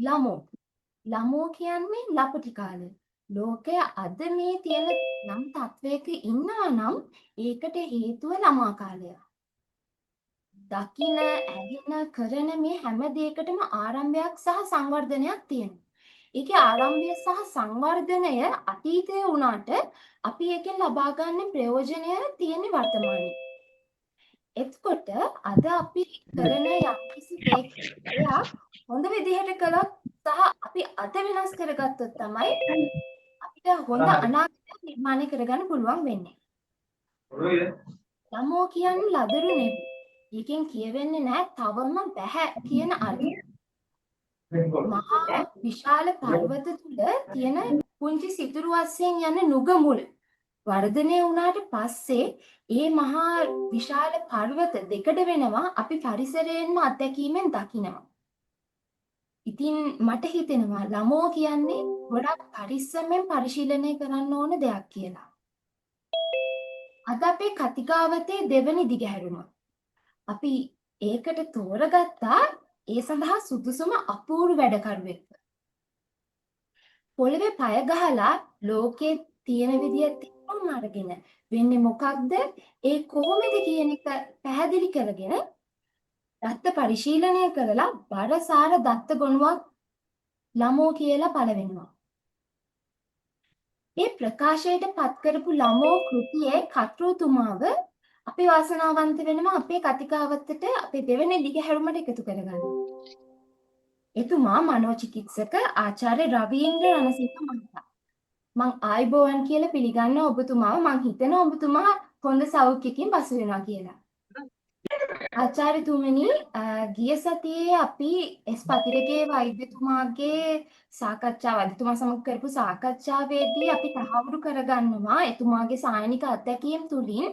ළමෝ ළමෝ කියන්නේ ලපටි කාලය. ලෝකය අද මේ තියෙන නම් තත්වයක ඉන්නවා නම් ඒකට හේතුව ළමා කාලය. දකින, ඇහෙන, කරන මේ හැම දෙයකටම ආරම්භයක් සහ සංවර්ධනයක් තියෙනවා. ඒකේ ආරම්භය සහ සංවර්ධනය අතීතයේ වුණාට අපි ඒකෙන් ලබා ගන්න ප්‍රයෝජනය තියෙන්නේ වර්තමානයේ. එතකොට අද අපි කරන යම්කිසි දෙයක් හොඳ විදිහට කළොත් සහ අපි අද වෙනස් කරගත්තොත් තමයි අපිට හොඳ අනාගතයක් නිර්මාණය කරගන්න පුළුවන් වෙන්නේ. ළමෝ කියන්නේ ලදරු නෙවෙයි. ඒකෙන් කියවෙන්නේ නැහැ තවම බැහැ කියන අර්ථය. මහා විශාල පර්වත තුල තියෙන පුංචි සිතුරු වශයෙන් යන නුග මුල් වර්ධනය වුණාට පස්සේ ඒ මහා විශාල පර්වත දෙකඩ වෙනවා අපි පරිසරයෙන්ම අත්දැකීමෙන් දකිනවා. ඉතින් මට හිතෙනවා ළමෝ කියන්නේ ගොඩක් පරිස්සමෙන් පරිශීලනය කරන්න ඕන දෙයක් කියලා. අද අපේ කතිකාවතේ දෙවනි දිගහැරුම. අපි ඒකට තෝරගත්තා ඒ සඳහා සුදුසුම අපූර්ව වැඩකරුවෙක්. පොළවේ පය ගහලා ලෝකේ තියෙන විදිය තේරුම් අරගෙන වෙන්නේ මොකක්ද? ඒ කොහොමද කියන එක පැහැදිලි කරගෙන දත්ත පරිශීලනය කරලා බරසාර දත්ත ගොනුවක් ළමෝ කියලා පළවෙනවා. මේ ප්‍රකාශයට පත් කරපු ළමෝ කෘතියේ කර්තෘතුමාව අපි වාසනාවන්ත වෙනවා අපේ කතිකාවතට අපේ දෙවෙනි දිගහැරුමට එකතු කරගන්න. එතුමා මනෝචිකිත්සක ආචාර්ය රවීන්ද්‍ර රණසිංහ මහතා. මං ආයිබෝවන් කියලා පිළිගන්න ඔබතුමාව. මං හිතනවා ඔබතුමා හොඳ සෞඛ්‍යකින් පසු වෙනවා කියලා. ආචාර්යතුමනි, ගිය සතියේ අපි එස් පතිරගේ වෛද්‍යතුමාගේ එතුමා සමග කරපු සාකච්ඡාවේදී අපි තහවුරු කරගන්නවා එතුමාගේ සායනික අත්දැකීම් තුලින්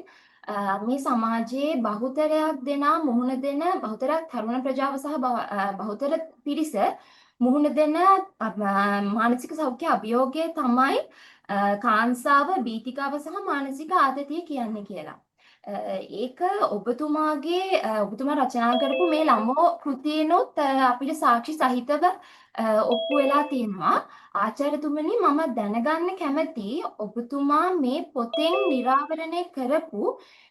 මේ සමාජයේ බහුතරයක් දෙනා මුහුණ දෙන බහුතරයක් තරුණ ප්‍රජාව සහ බහුතර පිරිස මුහුණ දෙන මානසික සෞඛ්‍ය අභියෝගය තමයි කාංසාව, බීතිකාව සහ මානසික ආතතිය කියන්නේ කියලා. ඒක ඔබතුමා රචනා කරපු මේ ළමෝ කෘතියනොත් අපිට සාක්ෂි සහිතව ඔප්පු වෙලා තියෙනවා. ආචාර්යතුමනි, මම දැනගන්න කැමති ඔබතුමා මේ පොතෙන් නිරාවරණය කරපු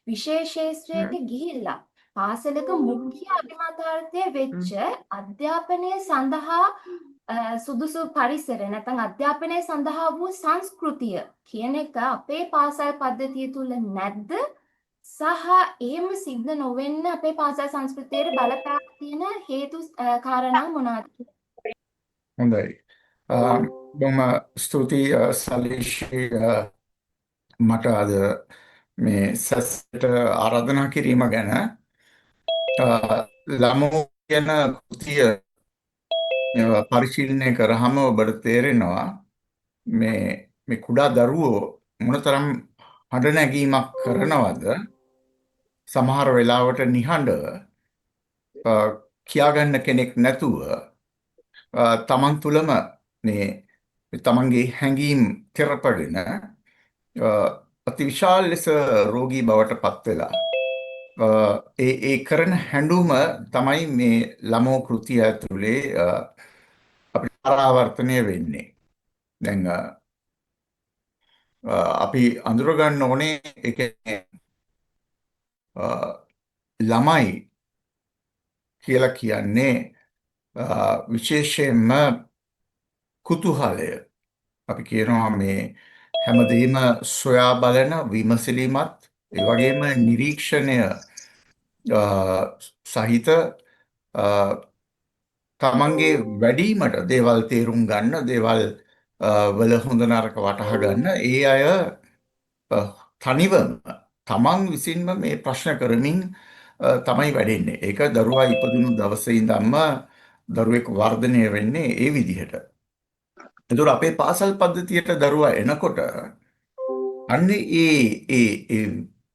විශේෂේත්‍රයට ගිහිල්ලා පාසලක මුඛ්‍ය අභිමතාර්ථය වෙච්ච අධ්‍යාපනය සඳහා සුදුසු පරිසර නැත්නම් අධ්‍යාපනය සඳහා වූ සංස්කෘතිය කියන එක අපේ පාසල් පද්ධතිය තුල නැද්ද? සහ එහෙම සිද්ධ නොවෙන්න අපේ පාසල් සංස්කෘතියේ බලපෑම් තියෙන හේතු කාරණා මොනවාද? හොඳයි. බොහොම ස්තුතියි සලීෂී, මට අද මේ සැසට ආරාධනා කිරීම ගැන. ළමෝ කියන කෘතිය පරිශීලනය කරාම ඔබට තේරෙනවා මේ කුඩා දරුවෝ මොනතරම් හඬ නැගීමක් කරනවද, සමහර වෙලාවට නිහඬව කියාගන්න කෙනෙක් නැතුව තමන් තුළම මේ තමන්ගේ හැඟීම් තෙරපගෙන අතිවිශාල ලෙස රෝගී බවට පත් වෙලා ඒ කරන හැඬුම තමයි මේ ළමෝ කෘතිය ඇතුලේ අපිට පරාවර්තනය වෙන්නේ. දැන් අපි අඳුර ගන්න ඕනේ ඒ කියන්නේ ළමයි කියලා කියන්නේ විශේෂයෙන්ම කුතුහලය. අපි කියනවා මේ හැමදේම සොයා බලන විමසිලිමත්, ඒ වගේම නිරීක්ෂණය සහිත තමන්ගේ වැඩීමට දේවල් තේරුම් ගන්න, දේවල් වල හොඳ නරක වටහා ගන්න ඒ අය තනිවම තමන් විසින්ම මේ ප්‍රශ්න කරමින් තමයි වැඩෙන්නේ. ඒක දරුවා ඉපදුණු දවසේ ඉඳන්ම දරුවෙක් වර්ධනය වෙන්නේ ඒ විදිහට. ඒතර අපේ පාසල් පද්ධතියට දරුවා එනකොට අන්නේ ඒ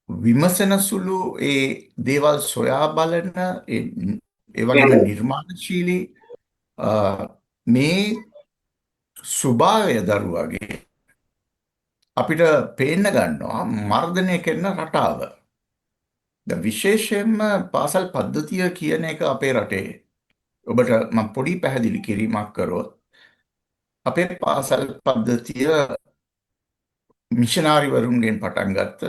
විමසන සුළු ඒ දේවල් සොයා බලන ඒ වගේම නිර්මාණශීලී මේ ස්වභාවය දරුවාගේ අපිට පේන්න ගන්නවා මර්ධනය කරන රටාව. විශේෂයෙන්ම පාසල් පද්ධතිය කියන එක අපේ රටේ ඔබට මම පොඩි පැහැදිලි කිරීමක් කරොත් අපේ පාසල් පද්ධතිය මිෂනාරිවරුන්ගෙන් පටන් ගත්ත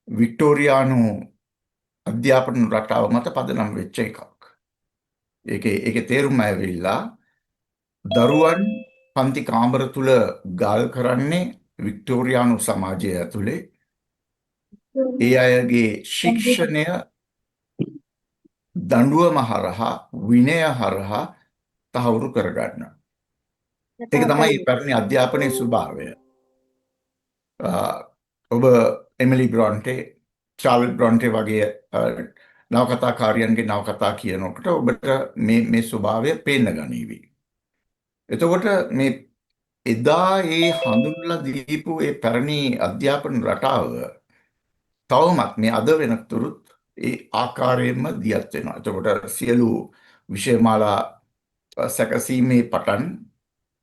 වික්ටෝරියානු අධ්‍යාපන රටාව මත පදනම් වෙච්ච එකක්. ඒකේ තේරුම ඇවිල්ලා දරුවන් පන්ති කාමර තුල ගාල් කරන්නේ වික්ටෝරියානු සමාජය ඇතුලේ ඒ අයගේ ශික්ෂණය දඬුවම හරහා විනය හරහා තහවුරු කරගන්න. ඒක තමයි පැරණි අධ්‍යාපනයේ ස්වභාවය. ඔබ එමිලි බ්‍රොන්ටේ, චාර්ල්ස් බ්‍රොන්ටේ වගේ නවකතාකාරයන්ගේ නවකතා කියනකොට ඔබට මේ ස්වභාවය පේන්න ගනීවි. එතකොට මේ එදා ඒ හඳුන්වලා දීපු ඒ පැරණි අධ්‍යාපන රටාව තවමත් මේ අද වෙනතුරුත් ඒ ආකාරයෙන්ම දියත් වෙනවා. එතකොට සියලු විෂයමාලා සැකසීමේ පටන්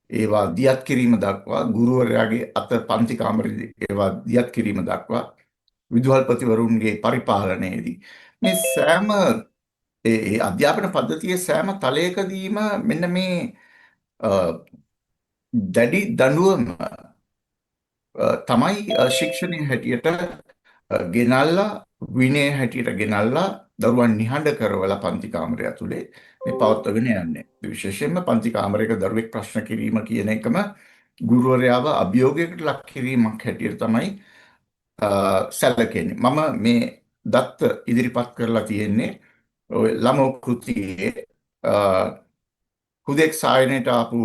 ඒවා දියත් කිරීම දක්වා ගුරුවරයාගේ අත පන්ති කාමරේදී ඒවා දියත් කිරීම දක්වා විදුහල්පතිවරුන්ගේ පරිපාලනයේදී මේ සෑම ඒ අධ්‍යාපන පද්ධතියේ සෑම තලයකදීම මෙන්න මේ අ, දැඩි දඬුවම තමයි ශික්ෂණයේ හැටියට ගෙනල්ලා විනය හැටියට ගෙනල්ලා දරුවන් නිහඬ කරවලා පන්ති කාමරය ඇතුලේ මේ පවත්වාගෙන යන්නේ. විශේෂයෙන්ම පන්ති කාමරයක දරුවෙක් ප්‍රශ්න කිරීම කියන එකම ගුරුවරයාව අභියෝගයකට ලක් කිරීමක් හැටියට තමයි සැලකෙන්නේ. මම මේ දත්ත ඉදිරිපත් කරලා තියෙන්නේ ඔය ළමෝ කෘතියේ හුදෙක් සායනයට ආපු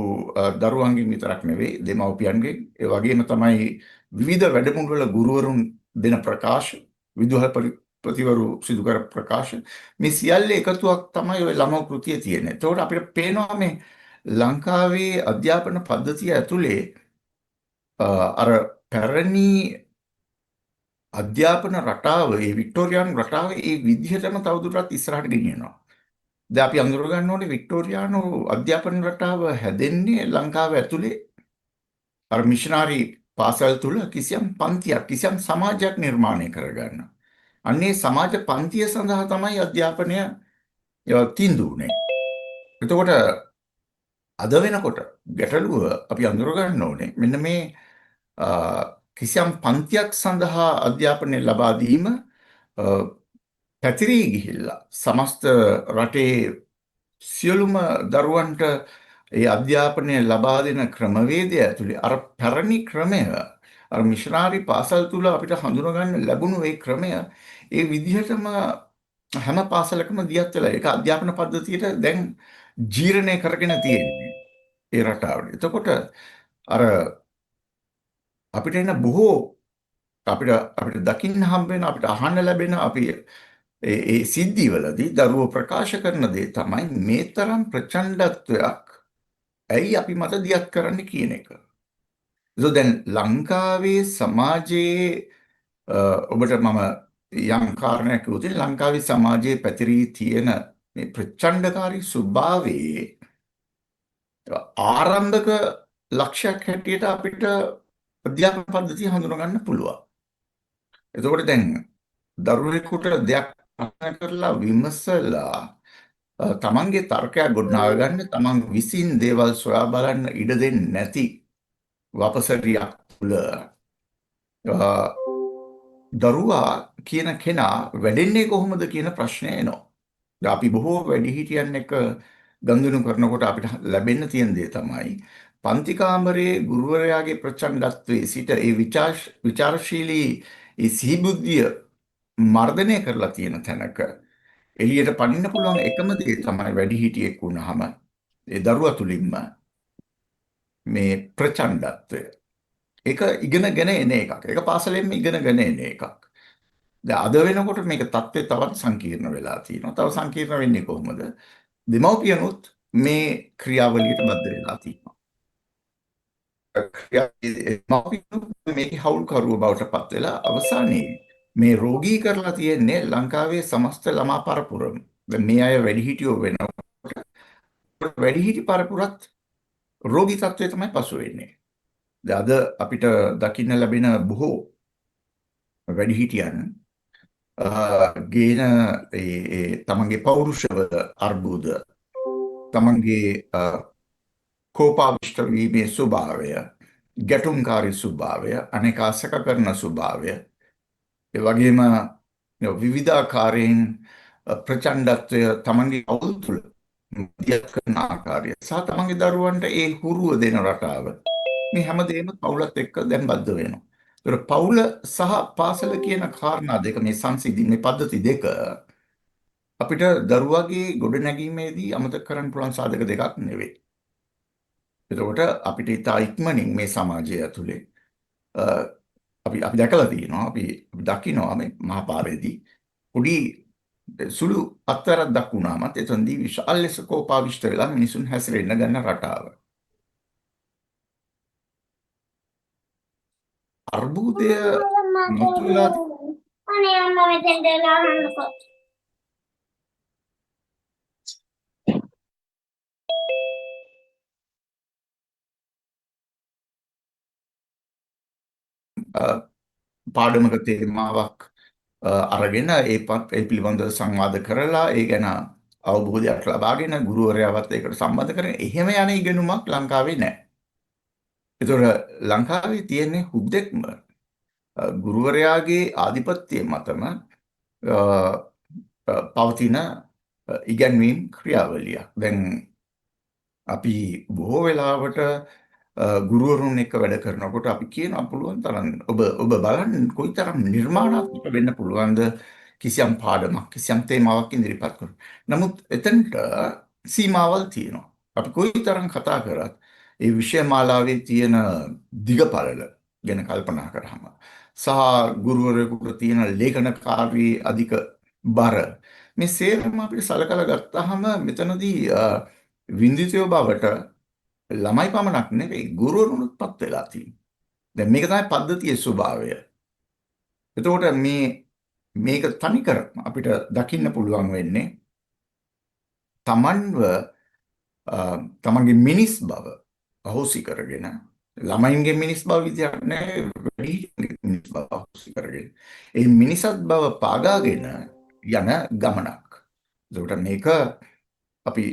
දරුවන්ගෙන් විතරක් නෙවෙයි දෙමව්පියන්ගෙන් ඒ වගේම තමයි විවිධ වැඩමුළුවල ගුරුවරුන් දෙන ප්‍රකාශ විදුහල්පතිවරු සිදු කර ප්‍රකාශ මේ සියල්ල එකතුවක් තමයි ওই ළමෝ කෘතියේ තියෙන්නේ. ඒතකොට අපිට පේනවා මේ ලංකාවේ අධ්‍යාපන පද්ධතිය ඇතුලේ අර පැරණි අධ්‍යාපන රටාව ඒ වික්ටෝරියානු රටාව ඒ විදිහටම තවදුරටත් ඉස්සරහට ගෙනියනවා. දැන් අපි අඳුර ගන්න ඕනේ වික්ටෝරියානු අධ්‍යාපන රටාව හැදෙන්නේ ලංකාව ඇතුලේ අර මිෂනාරි පාසල් තුල කිසියම් පන්තියක් කිසියම් සමාජයක් නිර්මාණය කරගන්න. අන්නේ සමාජ පන්තිය සඳහා තමයි අධ්‍යාපනය තීන්දුව උනේ. එතකොට අද වෙනකොට ගැටලුව අපි අඳුර ගන්න ඕනේ මෙන්න මේ කිසියම් පන්තියක් සඳහා අධ්‍යාපනය ලබා දීම පැතිරී ගිහිල්ලා සමස්ත රටේ සියලුම දරුවන්ට ඒ අධ්‍යාපනය ලබා දෙන ක්‍රමවේදය ඇතුලේ අර පැරණි ක්‍රමය අර මිෂනාරි පාසල් තුල අපිට හඳුනා ගන්න ලැබුණු ඒ ක්‍රමය ඒ විදිහටම හැම පාසලකම දියත් වෙලා ඒක අධ්‍යාපන පද්ධතියට දැන් ජීර්ණය කරගෙන තියෙන්නේ ඒ රටාවට. එතකොට අර අපිට එන බොහෝ අපිට දකින්න හම්බ වෙන අපිට අහන්න ලැබෙන අපි ඒ සිද්ධිවලදී දරුවෝ ප්‍රකාශ කරන දේ තමයි මේ තරම් ප්‍රචණ්ඩත්වයක් ඇයි අපි මත දියත් කරන්න කියන එක. ඒක දැන් ලංකාවේ සමාජයේ ඔබට මම යම් කාරණයක් කිව්වොත් ලංකාවේ සමාජයේ පැතිරී තියෙන මේ ප්‍රචණ්ඩකාරී ස්වභාවයේ ආරම්භක ලක්ෂයක් හැටියට අපිට අධ්‍යාපන පද්ධතිය හඳුනා ගන්න පුළුවන්. එතකොට දැන් දරුවෙකුට දෙයක් ප්‍රශ්න කරලා විමසලා තමන්ගේ තර්කයක් ගොඩනගා ගන්න තමන් විසින් දේවල් සොයා බලන්න ඉඩ දෙන්නේ නැති වපසරියක් තුළ දරුවා කියන කෙනා වැඩෙන්නේ කොහොමද කියන ප්‍රශ්නය එනවා. දැන් අපි බොහෝ වැඩිහිටියන් එක්ක ගනුදෙනු කරනකොට අපිට ලැබෙන්න තියෙන දේ තමයි පන්ති කාමරයේ ගුරුවරයාගේ ප්‍රචණ්ඩත්වයේ සිට ඒ විචාරශීලී ඒ සිහිබුද්ධිය මර්ධනය කරලා තියෙන තැනක එළියට පනින්න පුළුවන් එකම දේ තමයි වැඩිහිටියෙක් වුණාම ඒ දරුවා තුලින්ම මේ ප්‍රචණ්ඩත්වය. ඒක ඉගෙනගෙන එන එකක්. ඒක පාසලෙන්ම ඉගෙනගෙන එන එකක්. දැන් අද වෙනකොට මේක தත්ත්වය තවත් සංකීර්ණ වෙලා තියෙනවා. තව සංකීර්ණ වෙන්නේ කොහොමද? දෙමව්පියනුත් මේ ක්‍රියාවලියට බද්ධ වෙලා තියෙනවා. දෙමව්පියනුත් මේකේ හවුල්කරුව බවට පත් වෙලා අවසානයේ මේ රෝගී කරලා තියෙන්නේ ලංකාවේ සමස්ත ළමා පරපුරම. දැන් මේ අය වැඩිහිටියෝ වෙනකොට වැඩිහිටි පරපුරත් රෝගී තත්ත්වය තමයි පසු වෙන්නේ. දැන් අද අපිට දකින්න ලැබෙන බොහෝ වැඩිහිටියන් ගේන තමන්ගේ පෞරුෂව අර්බුද තමන්ගේ කෝපාවිෂ්ඨ වීමේ ස්වභාවය, ගැටුම්කාරී ස්වභාවය, අනේකා සැක කරන ස්වභාවය, ඒ වගේම විවිධාකාරයෙන් ප්‍රචණ්ඩත්වය තමන්ගේ අවුල් තුළ මැදිහත් කරන ආකාරය සහ තමන්ගේ දරුවන්ට ඒ හුරුව දෙන රටාව මේ හැමදේම පවුලත් එක්ක දැන් බද්ධ වෙනවා. ඒතර පවුල සහ පාසල කියන කාරණා දෙක මේ සංසිඳීමේ පද්ධති දෙක අපිට දරුවාගේ ගොඩනැගීමේදී අමතක කරන්න පුළුවන් සාධක දෙකක් නෙවෙයි. එතකොට අපිට ඉතා ඉක්මනින් මේ සමාජය ඇතුලේ අ, අපි දැකලා තියෙනවා අපි දකිනවා මේ මහපාරේදී පොඩි සුළු අත්තරක් වුණාමත් එතනදී විශාල ලෙස කෝපාවිෂ්ඨ වෙලා මිනිසුන් හැසිරෙන්න ගන්න රටාව. අර්බුදය මතුවලා අනේ අම්මා මෙතෙන්ට එලා අහන්නකෝ. අ, පාඩමක තේමාවක් අරගෙන ඒ පිළිබඳව සංවාද කරලා ඒ ගැන අවබෝධයක් ලබාගෙන ගුරුවරයාවත් ඒකට සම්බන්ධ කරගෙන එහෙම යන ඉගෙනුමක් ලංකාවේ නැහැ. ඒතොර ලංකාවේ තියෙන්නේ හුදෙක්ම ගුරුවරයාගේ ආධිපත්‍යය මතම අ, පවතින ඉගැන්වීම් ක්‍රියාවලියක්. දැන් අපි බොහෝ වෙලාවට ගුරුවරුන් එක්ක වැඩ කරනකොට අපි කියනවා පුළුවන් තරම් ඔබ බලන්න කොයිතරම් නිර්මාණාත්මක වෙන්න පුළුවන්ද කිසියම් පාඩමක් කිසියම් තේමාවක් ඉදිරිපත් කරන. නමුත් එතනට සීමාවල් තියෙනවා. අපි කොයිතරම් කතා කරත් ඒ විෂය මාලාවේ තියෙන දිගපළල ගැන කල්පනා කරාම සහ ගුරුවරයෙකුට තියෙන ලේඛනකාරී අධික බර මේ සේරම අපිට සලකලා ගත්තාම මෙතනදී වින්දිතයෝ බවට ළමයි පමණක් නෙවෙයි ගුරුවරුන්ටත් වෙලා තියෙනවා. දැන් මේක තමයි පද්ධතියේ ස්වභාවය. එතකොට මේක තනිකර අපිට දකින්න පුළුවන් වෙන්නේ තමන්ව තමන්ගේ මිනිස් බව අහෝසි කරගෙන ළමයින්ගේ මිනිස් බව විදියක් නෑ වැඩිහිටියන්ගේ මිනිස් බව අහෝසි කරගෙන ඒ මිනිසත් බව පාගාගෙන යන ගමනක්. එතකොට මේක අපි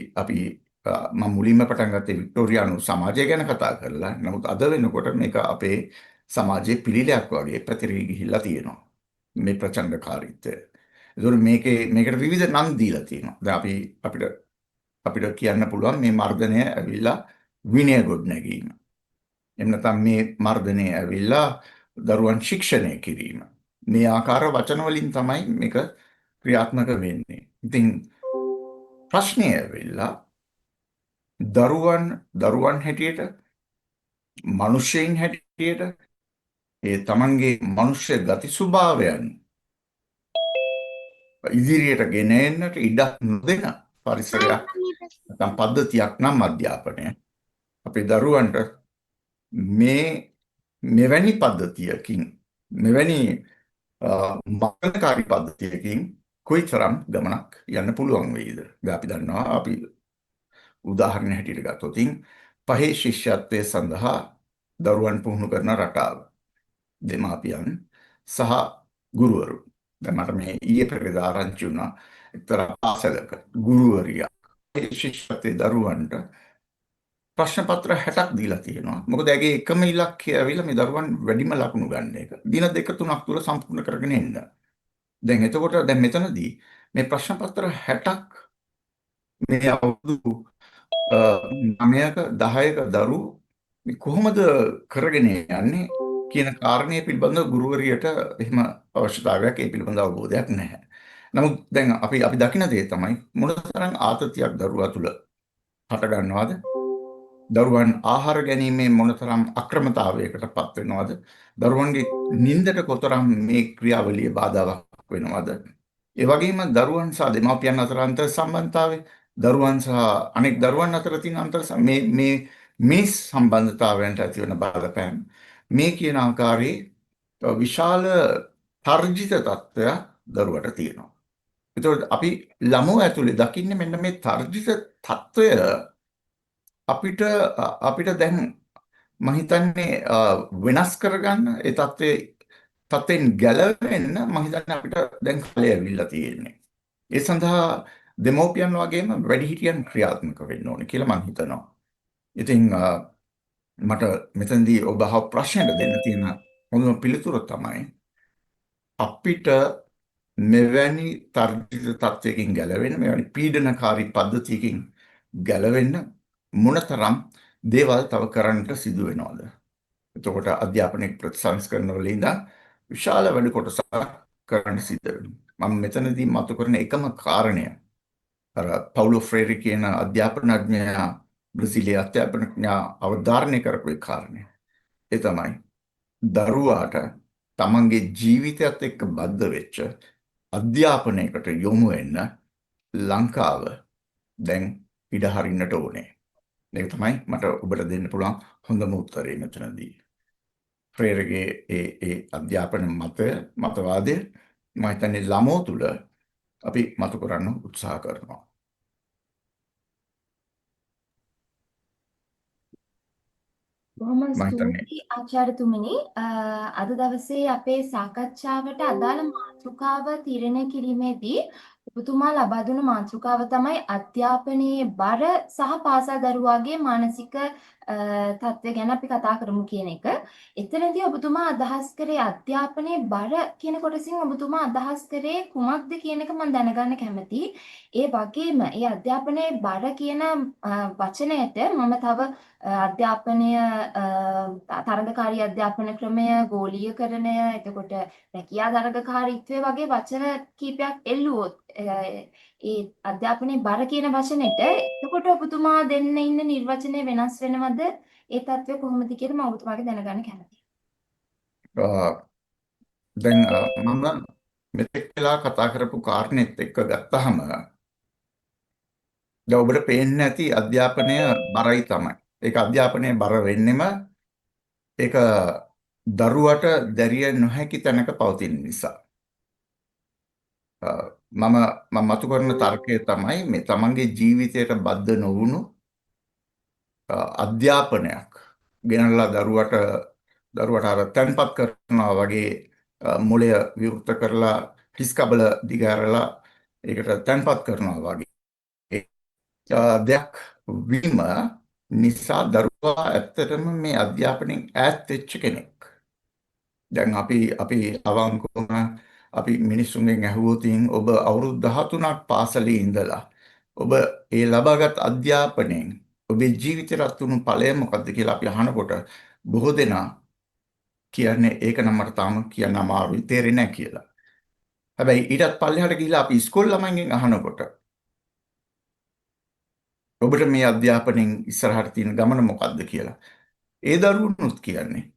මම මුලින්ම පටන් ගත්තේ වික්ටෝරියානු සමාජය ගැන කතා කරලා. නමුත් අද වෙනකොට මේක අපේ සමාජයේ පිළිලයක් වගේ පැතිරී ගිහිල්ලා තියෙනවා. මේ ප්‍රචණ්ඩකාරීත්වය. ඒතකොට මේකට විවිධ නම් දීලා තියෙනවා. දැන් අපිට කියන්න පුළුවන් මේ මර්ධනය ඇවිල්ලා විනය ගොඩනැගීම. එහෙම නැත්නම් මේ මර්ධනය ඇවිල්ලා දරුවන් ශික්ෂණය කිරීම. මේ ආකාර වචන වලින් තමයි මේක ක්‍රියාත්මක වෙන්නේ. ඉතින් ප්‍රශ්නය ඇවිල්ලා දරුවන් හැටියට මිනිසෙයින් හැටියට ඒ තමන්ගේ මනුෂ්‍ය ගති ස්වභාවයන් ඉදිරියට ගෙන එන්නට ඉඩක් නොදෙන පරිසරයක් නැත්නම් පද්ධතියක් නම් අධ්‍යාපනය අපේ දරුවන්ට මෙවැනි පද්ධතියකින් මෙවැනි මරණකාරී පද්ධතියකින් කොයිතරම් ගමනක් යන්න පුළුවන් වෙයිද? දැන් අපි දන්නවා අපි උදාහරණ හැටියට ගත්තොත් පහේ ශිෂ්‍යත්වයේ සඳහා දරුවන් පුහුණු කරන රටාව දෙමාපියන් සහ ගුරුවරු. දැන් මට මේ ඊයේ පෙරේද ආරංචි වුණා එක්තරා පාසලක ගුරුවරියක් ඒ ශිෂ්‍යත්වයේ දරුවන්ට ප්‍රශ්න පත්‍ර 60ක් දීලා තියෙනවා. මොකද ඇගේ එකම ඉලක්කය ඇවිල්ලා මේ දරුවන් වැඩිම ලකුණු ගන්න එක. දින දෙක තුනක් තුල සම්පූර්ණ කරගෙන එන්න. දැන් එතකොට දැන් මෙතනදී මේ ප්‍රශ්න පත්‍ර 60ක් මේ අවුරුදු 9ක 10ක දරුවෝ මේ කොහොමද කරගෙන යන්නේ කියන කාරණේ පිළිබඳව ගුරුවරියට එහෙම අවශ්‍යතාවයක් ඒ පිළිබඳ අවබෝධයක් නැහැ. නමුත් දැන් අපි දකින දේ තමයි මොනතරම් ආතතියක් දරුවා තුල හට ගන්නවද? දරුවන් ආහාර ගැනීමේ මොනතරම් අක්‍රමතාවයකටපත් වෙනවද? දරුවන්ගේ නිින්දට කොතරම් මේ ක්‍රියාවලිය බාධාවක් වෙනවද? ඒ වගේම දරුවන් සහ දෙමාපියන් අතර අන්තර් සම්බන්ධතාවය, දරුවන් සහ අනෙක් දරුවන් අතර තියෙන අන්තර් මේ මිනිස් සම්බන්ධතාවයන්ට ඇති වෙන බලපෑම් මේ කියන ආකාරයේ විශාල තර්ජිත තත්ත්වයක් දරුවට තියෙනවා. ඒතකොට අපි ළමෝ ඇතුලේ දකින්නේ මෙන්න මේ තර්ජිත තත්ත්වය අපිට දැන් මම හිතන්නේ වෙනස් කරගන්න ඒ තත්ත්වෙන් ගැලවෙන්න මම හිතන්නේ අපිට දැන් කාලය ඇවිල්ලා තියෙන්නේ. ඒ සඳහා දෙමෝපියන් වගේම වැඩිහිටියන් ක්‍රියාත්මක වෙන්න ඕනේ කියලා මම හිතනවා. ඉතින් මට මෙතනදී ඔබ අහපු ප්‍රශ්නෙට දෙන්න තියෙන හොඳම පිළිතුර තමයි අපිට මෙවැනි තර්ජිත තත්වයකින් ගැලවෙන්න, මෙවැනි පීඩනකාරී පද්ධතියකින් ගැලවෙන්න මොනතරම් දේවල් තව කරන්නට සිදු වෙනවද? එතකොට අධ්‍යාපනයේ ප්‍රතිසංස්කරණ වල ඉඳන් විශාල වැඩ කොටසක් කරන්න සිද්ධ වෙනවා. මම මෙතනදී මතු කරන එකම කාරණය අර පවුලෝ ෆ්‍රේරි කියන අධ්‍යාපනඥයා බ්‍රසීලිය අධ්‍යාපනඥයා අවධාරණය කරපු ඒ කාරණය. ඒ තමයි දරුවාට තමන්ගේ ජීවිතයත් එක්ක බද්ධ වෙච්ච අධ්‍යාපනයකට යොමු වෙන්න ලංකාව දැන් ඉඩ හරින්නට ඕනේ. මේක තමයි මට ඔබට දෙන්න පුළුවන් හොඳම උත්තරේ මෙතනදී. ෆ්‍රේරගේ ඒ අධ්‍යාපන මතවාදය මම හිතන්නේ ළමෝ තුල අපි මතු කරන්න උත්සාහ කරනවා. බොහොම මම හිතන්නේ ස්තුතියි ආචාර්යතුමනි. අද දවසේ අපේ සාකච්ඡාවට අදාළ මාතෘකාව තීරණය කිරීමේදී ඔබතුමා ලබා දුන්න මාතෘකාව තමයි අධ්‍යාපනයේ බර සහ පාසල් දරුවාගේ මානසික තත්ත්වය ගැන අපි කතා කරමු කියන එක. එතනදී ඔබතුමා අදහස් කරේ අධ්‍යාපනයේ බර කියන කොටසින් ඔබතුමා අදහස් කරේ කුමක්ද කියන එක මම දැනගන්න කැමතියි. ඒ වගේම ඒ අධ්‍යාපනයේ බර කියන වචනයට මම තව අධ්‍යාපනය තරඟකාරී අධ්‍යාපන ක්‍රමය, ගෝලීයකරණය, එතකොට රැකියා තරඟකාරීත්වය වගේ වචන කීපයක් එල්ලුවොත් ඒ අධ්‍යාපනයේ බර කියන වචනෙට එතකොට ඔබතුමා දෙන්න ඉන්න නිර්වචනය වෙනස් වෙනවද? ඒ தත්ත්වය කොහොමද කියලා මම ඔබතුමාගේ දැනගන්න කැමතියි. දැන් මම මෙතෙක් වෙලා කතා කරපු කාරණෙත් එක්ක ගත්තාම දැන් ඔබට පේන්නේ නැති අධ්‍යාපනය බරයි තමයි. ඒක අධ්‍යාපනයේ බර වෙන්නෙම ඒක දරුවට දැරිය නොහැකි තැනක පවතින නිසා. මම මතු කරන තර්කය තමයි මේ තමන්ගේ ජීවිතයට බද්ධ නොවුණු අධ්‍යාපනයක් ගෙනල්ලා දරුවට අර තැන්පත් කරනවා වගේ මොළය විවෘත කරලා හිස්කබල දිගහැරලා ඒකට තැන්පත් කරනවා වගේ දෙයක් වීම නිසා දරුවා ඇත්තටම මේ අධ්‍යාපනයෙන් ඈත් වෙච්ච කෙනෙක්. දැන් අපි අවංකවම අපි මිනිස්සුන්ගෙන් ඇහුවොත් ඔබ අවුරුදු 13ක් පාසලේ ඉඳලා ඔබ ඒ ලබාගත් අධ්‍යාපනයෙන් ඔබේ ජීවිතයට තුණු ඵලය මොකක්ද කියලා අපි අහනකොට බොහෝ දෙනා කියන්නේ ඒක නම් මට තාම කියන්න අමාරුයි තේරෙන්නේ නැහැ කියලා. හැබැයි ඊටත් පල්ලෙහාට ගිහිලා අපි ඉස්කෝල ළමයින්ගෙන් අහනකොට ඔබට මේ අධ්‍යාපනයෙන් ඉස්සරහට තියෙන ගමන මොකක්ද කියලා. ඒ දරුවනුත් කියන්නේ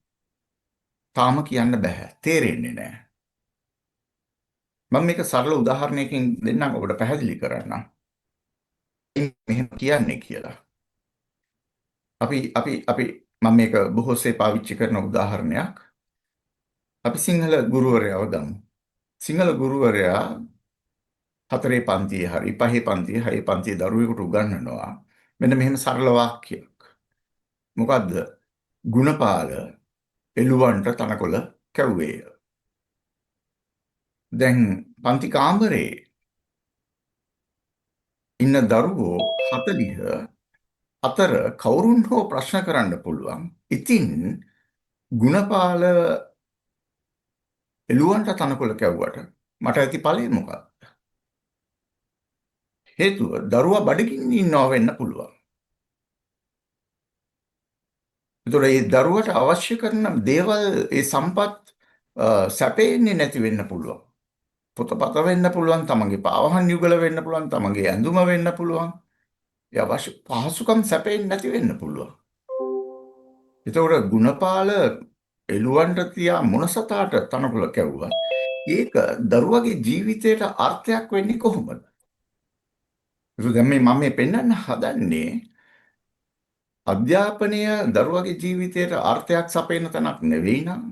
තාම කියන්න බෑ. තේරෙන්නේ නැහැ. මම මේක සරල උදාහරණයකින් දෙන්නම් ඔබට පැහැදිලි කරන්නම්. මෙහෙම කියන්නේ කියලා. අපි මම මේක බොහෝසේ පාවිච්චි කරන උදාහරණයක්. අපි සිංහල ගුරුවරයාව ගමු. සිංහල ගුරුවරයා 4 පන්තියේ හරි 5 පන්තියේ 6 පන්තියේ දරුවෙකුට උගන්වනවා. මෙන්න මෙහෙම සරල වාක්‍යයක්. මොකද්ද? ගුණපාල එළුවන්ට තනකොළ කැව්වේය. දැන් පන්ති කාමරේ ඉන්න දරුවෝ 40 අතර කවුරුන් හෝ ප්‍රශ්න කරන්න පුළුවන්. ඉතින් ගුණපාල එළුවන්ට තනකොළ කැව්වට මට ඇති ඵලය මොකක්ද? හේතුව දරුවා බඩගින්න ඉන්නවා වෙන්න පුළුවන්. ඒතොර ඒ දරුවට අවශ්‍ය කරන දේවල් ඒ සම්පත් සැපෙන්නේ නැති වෙන්න පුළුවන්. පොතපත වෙන්න පුළුවන්, තමන්ගේ පාවහන් යුගල වෙන්න පුළුවන්, තමන්ගේ ඇඳුම වෙන්න පුළුවන්. ඒ අවශ්‍ය පහසුකම් සැපෙන්නේ නැති වෙන්න පුළුවන්. ඒතකොට ගුණපාල එළුවන්ට තියා මොනසතාට තනකොළ කැව්වා. ඒක දරුවගේ ජීවිතයට අර්ථයක් වෙන්නේ කොහොමද? ඒක දැන් මම මේ පෙන්වන්න හදන්නේ අධ්‍යාපනය දරුවගේ ජීවිතයට අර්ථයක් සපයන තැනක් නෙවෙයි නම්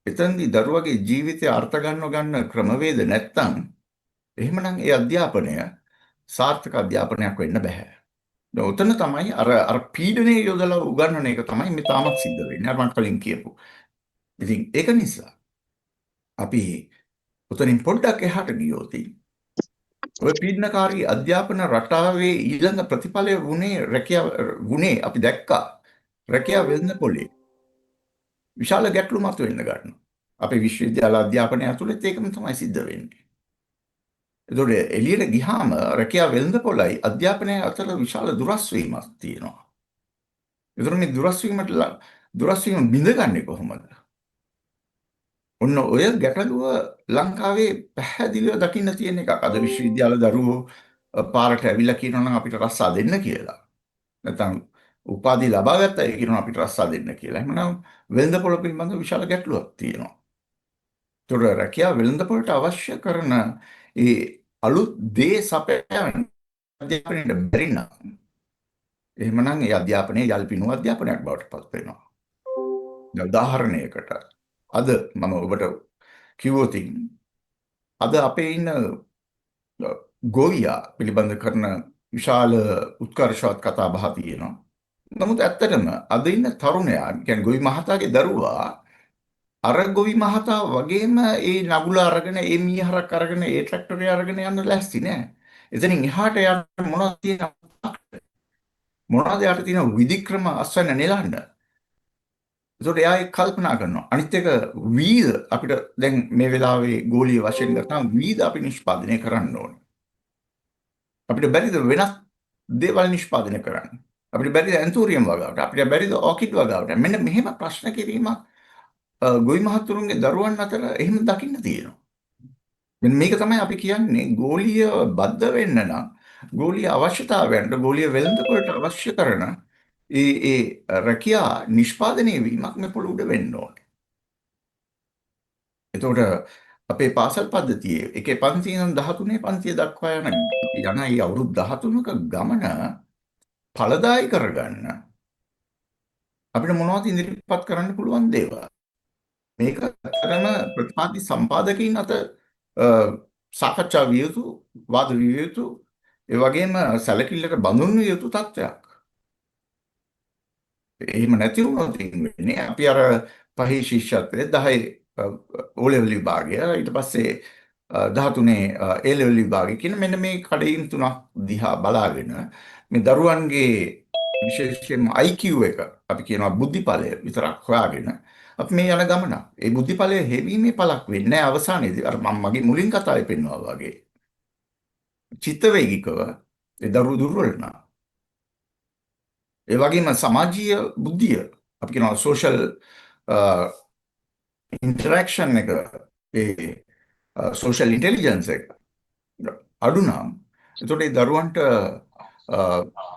එතෙන්දී දරුවගේ ජීවිතය අර්ථ ගන්න ක්‍රමවේද නැත්තම් එහෙමනම් ඒ අධ්‍යාපනය සාර්ථක අධ්‍යාපනයක් වෙන්න බෑ. දැන් උතන තමයි අර පීඩනයේ යොදලා උගන්වන එක තමයි මේ තාමත් සිද්ධ වෙන්නේ. අර මම කලින් කියපු. ඉතින් ඒක නිසා අපි උතනින් පොඩ්ඩක් එහාට ගියොත් ඔය පීඩනකාරී අධ්‍යාපන රටාවේ ඊළඟ ප්‍රතිඵලය වුණේ රැකියාව වුණේ අපි දැක්කා. රැකියාව වෙළඳපොලේ විශාල ගැටලු මතුවෙන්න ගන්නවා. අපේ විශ්වවිද්‍යාල අධ්‍යාපනය ඇතුළත් ඒකම තමයි සිද්ධ වෙන්නේ. ඒතකොට එළියට ගියාම රැකියාව වෙළඳපොළයි අධ්‍යාපනය අතර විශාල දුරස් වීමක් තියෙනවා. ඒතර මේ දුරස් වීම බිඳගන්නේ කොහොමද? ඔන්න ඔය ගැටලුව ලංකාවේ පැහැදිලිව දකින්න තියෙන එකක්. අද විශ්වවිද්‍යාල දරුවෝ පාරට ඇවිල්ලා කියනවා නම් අපිට රස්සා දෙන්න කියලා. නැත්නම් උපාධි ලබා ගත්තා ඒ කියනවා අපිට රස්සා දෙන්න කියලා. එහෙනම් වෙළඳපොළ පිළිබඳව විශාල ගැටලුවක් තියෙනවා. ඒතර රැකියාව වෙළඳපොළට අවශ්‍ය කරන ඒ අලුත් දේ සපයන්න අධ්‍යාපනයට බැරි නම් එහෙමනම් ඒ අධ්‍යාපනයේ යල්පිනු අධ්‍යාපනයක් බවට පත් වෙනවා. දැන් උදාහරණයකට අද මම ඔබට කිව්වොත් අද අපේ ඉන්න ගෝවියා පිළිබඳ කරන විශාල උත්කර්ෂවත් කතා බහ තියෙනවා. නමුත් ඇත්තටම අද ඉන්න තරුණයා කියන්නේ ගොවි මහතාගේ දරුවා අර ගොවි මහතා වගේම ඒ නගුල අරගෙන ඒ මීහරක් අරගෙන ඒ ට්‍රැක්ටරේ අරගෙන යන්න ලෑස්ති නෑ. එතනින් එහාට යන්න මොනවද යාට තියෙන විධික්‍රම අස්වැන්න නෙලන්න. ඒකට එයා ඒක කල්පනා කරනවා. අනිත් එක වීද අපිට දැන් මේ වෙලාවේ ගෝලීය වශයෙන් ගත්තාම වීද අපි නිෂ්පාදනය කරන්න ඕනේ. අපිට බැරිද වෙනත් දේවල් නිෂ්පාදනය කරන්න? අපිට බැරිද ඇන්තූරියම් වගාවට? අපිට බැරිද ඕකිඩ් වගාවට? මෙන්න මෙහෙම ප්‍රශ්න කිරීමක් ගොවි මහතුරුන්ගේ දරුවන් අතර එහෙම දකින්න තියෙනවා. මෙන්න මේක තමයි අපි කියන්නේ ගෝලීය බද්ධ වෙන්න නම් ගෝලීය අවශ්‍යතාවයන්ට ගෝලීය වෙළඳපොළට අවශ්‍ය කරන ඒ රැකියා නිෂ්පාදනය වීමක් මේ පොළ උඩ වෙන්න ඕනේ. එතකොට අපේ පාසල් පද්ධතියේ එකේ පන්තිය ඉඳන් 13 පන්තිය දක්වා යන ඒ අවුරුදු 13ක ගමන ඵලදායී කරගන්න අපිට මොනවද ඉදිරිපත් කරන්න පුළුවන් දේවල්. මේක ඇත්තටම ප්‍රතිපාදි සම්පාදකයන් අත සාකච්ඡා විය යුතු, වාද විය යුතු, ඒ වගේම සැලකිල්ලට බඳුන් විය යුතු තත්ත්වයක්. එහෙම නැති වුණොත් වෙන්නේ අපි අර පහේ ශිෂ්‍යත්වයේ 10 O level විභාගය ඊට පස්සේ 13 A level විභාගය කියන මෙන්න මේ කඩයින් තුනක් දිහා බලාගෙන මේ දරුවන්ගේ විශේෂයෙන්ම IQ එක අපි කියනවා බුද්ධිපලය විතරක් හොයාගෙන අපි මේ යන ගමන. ඒ බුද්ධිපලය හෙවීමේ පළක් වෙන්නේ නැහැ අවසානයේදී. අර මම මගේ මුලින් කතාවේ පෙන්වුවා වගේ. චිත්ත වේගිකව ඒ දරුවෝ දුර්වල නා. ඒ වගේම සමාජීය බුද්ධිය අපි කියනවා සෝෂල් ඉන්ටරැක්ෂන් එක ඒ සෝෂල් ඉන්ටෙලිජන්ස් එක අඩු නම් එතකොට ඒ දරුවන්ට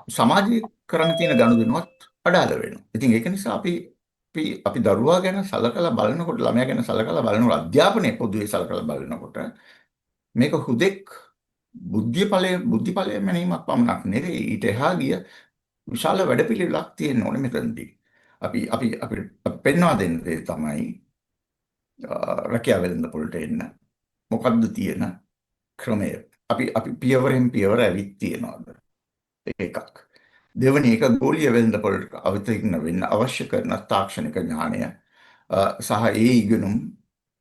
සමාජීය කරන්න තියෙන ගනුදෙනුවත් අඩාල වෙනවා. ඉතින් ඒක නිසා අපි දරුවා ගැන සලකලා බලනකොට ළමයා ගැන සලකලා බලනකොට අධ්‍යාපනයේ පොදුවේ සලකලා බලනකොට මේක හුදෙක් බුද්ධිපලය මැනීමක් පමණක් නෙවෙයි ඊට එහා ගිය විශාල වැඩපිළිවෙලක් තියෙන්න ඕනේ මෙතනදී. අපි පෙන්වා දෙන්න දේ තමයි රැකියාව වෙළඳපොළට එන්න. මොකද්ද තියෙන ක්‍රමය? අපි පියවරෙන් පියවර ඇවිත් තියනවාද? එකක්. දෙවැනි එක ගෝලීය වෙළඳපොළට අවතීර්ණ වෙන්න අවශ්‍ය කරන තාක්ෂණික ඥානය සහ ඒ ඉගෙනුම්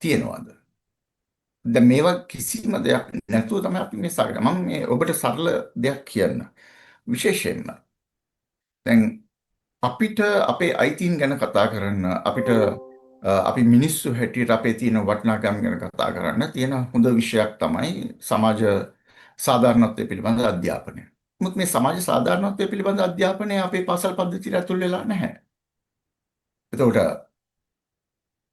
තියනවාද? දැන් මේවා කිසිම දෙයක් නැතුව තමයි අපි මේ සාකච්ඡා. මම මේ ඔබට සරල දෙයක් කියන්න. විශේෂයෙන්ම දැන් අපිට අපේ අයිතීන් ගැන කතා කරන්න අපිට අපි මිනිස්සු හැටියට අපේ තියෙන වටිනාකම් ගැන කතා කරන්න තියෙන හොඳ විෂයක් තමයි සමාජ සාධාරණත්වය පිළිබඳ අධ්‍යාපනය. නමුත් මේ සමාජ සාධාරණත්වය පිළිබඳ අධ්‍යාපනය අපේ පාසල් පද්ධතියට ඇතුල් වෙලා නැහැ. එතකොට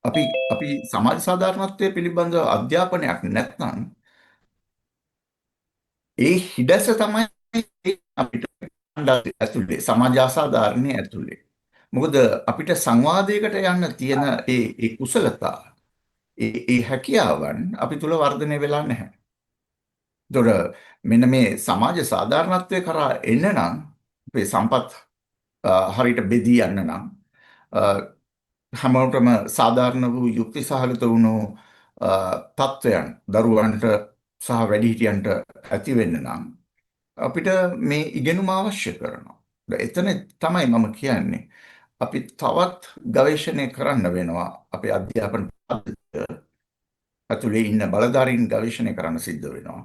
අපි සමාජ සාධාරණත්වය පිළිබඳ අධ්‍යාපනයක් නැත්නම් ඒ හිඩැස තමයි අපිට ඇතුලේ සමාජ අසාධාරණයේ ඇතුලේ. මොකද අපිට සංවාදයකට යන්න තියෙන ඒ කුසලතා ඒ හැකියාවන් අපි තුල වර්ධනය වෙලා නැහැ. ඒතකොට මෙන්න මේ සමාජ සාධාරණත්වයේ කරා එන්න නම් අපේ සම්පත් හරියට බෙදී යන්න නම් හැමෝටම සාධාරණ වූ යුක්ති සහගත වුණු තත්වයන් දරුවන්ට සහ වැඩිහිටියන්ට ඇති වෙන්න නම් අපිට මේ ඉගෙනුම අවශ්‍ය කරනවා. එතන තමයි මම කියන්නේ අපි තවත් ගවේෂණය කරන්න වෙනවා අපේ අධ්‍යාපන පද්ධතිය ඇතුලේ ඉන්න බලධාරීන් ගවේෂණය කරන්න සිද්ධ වෙනවා.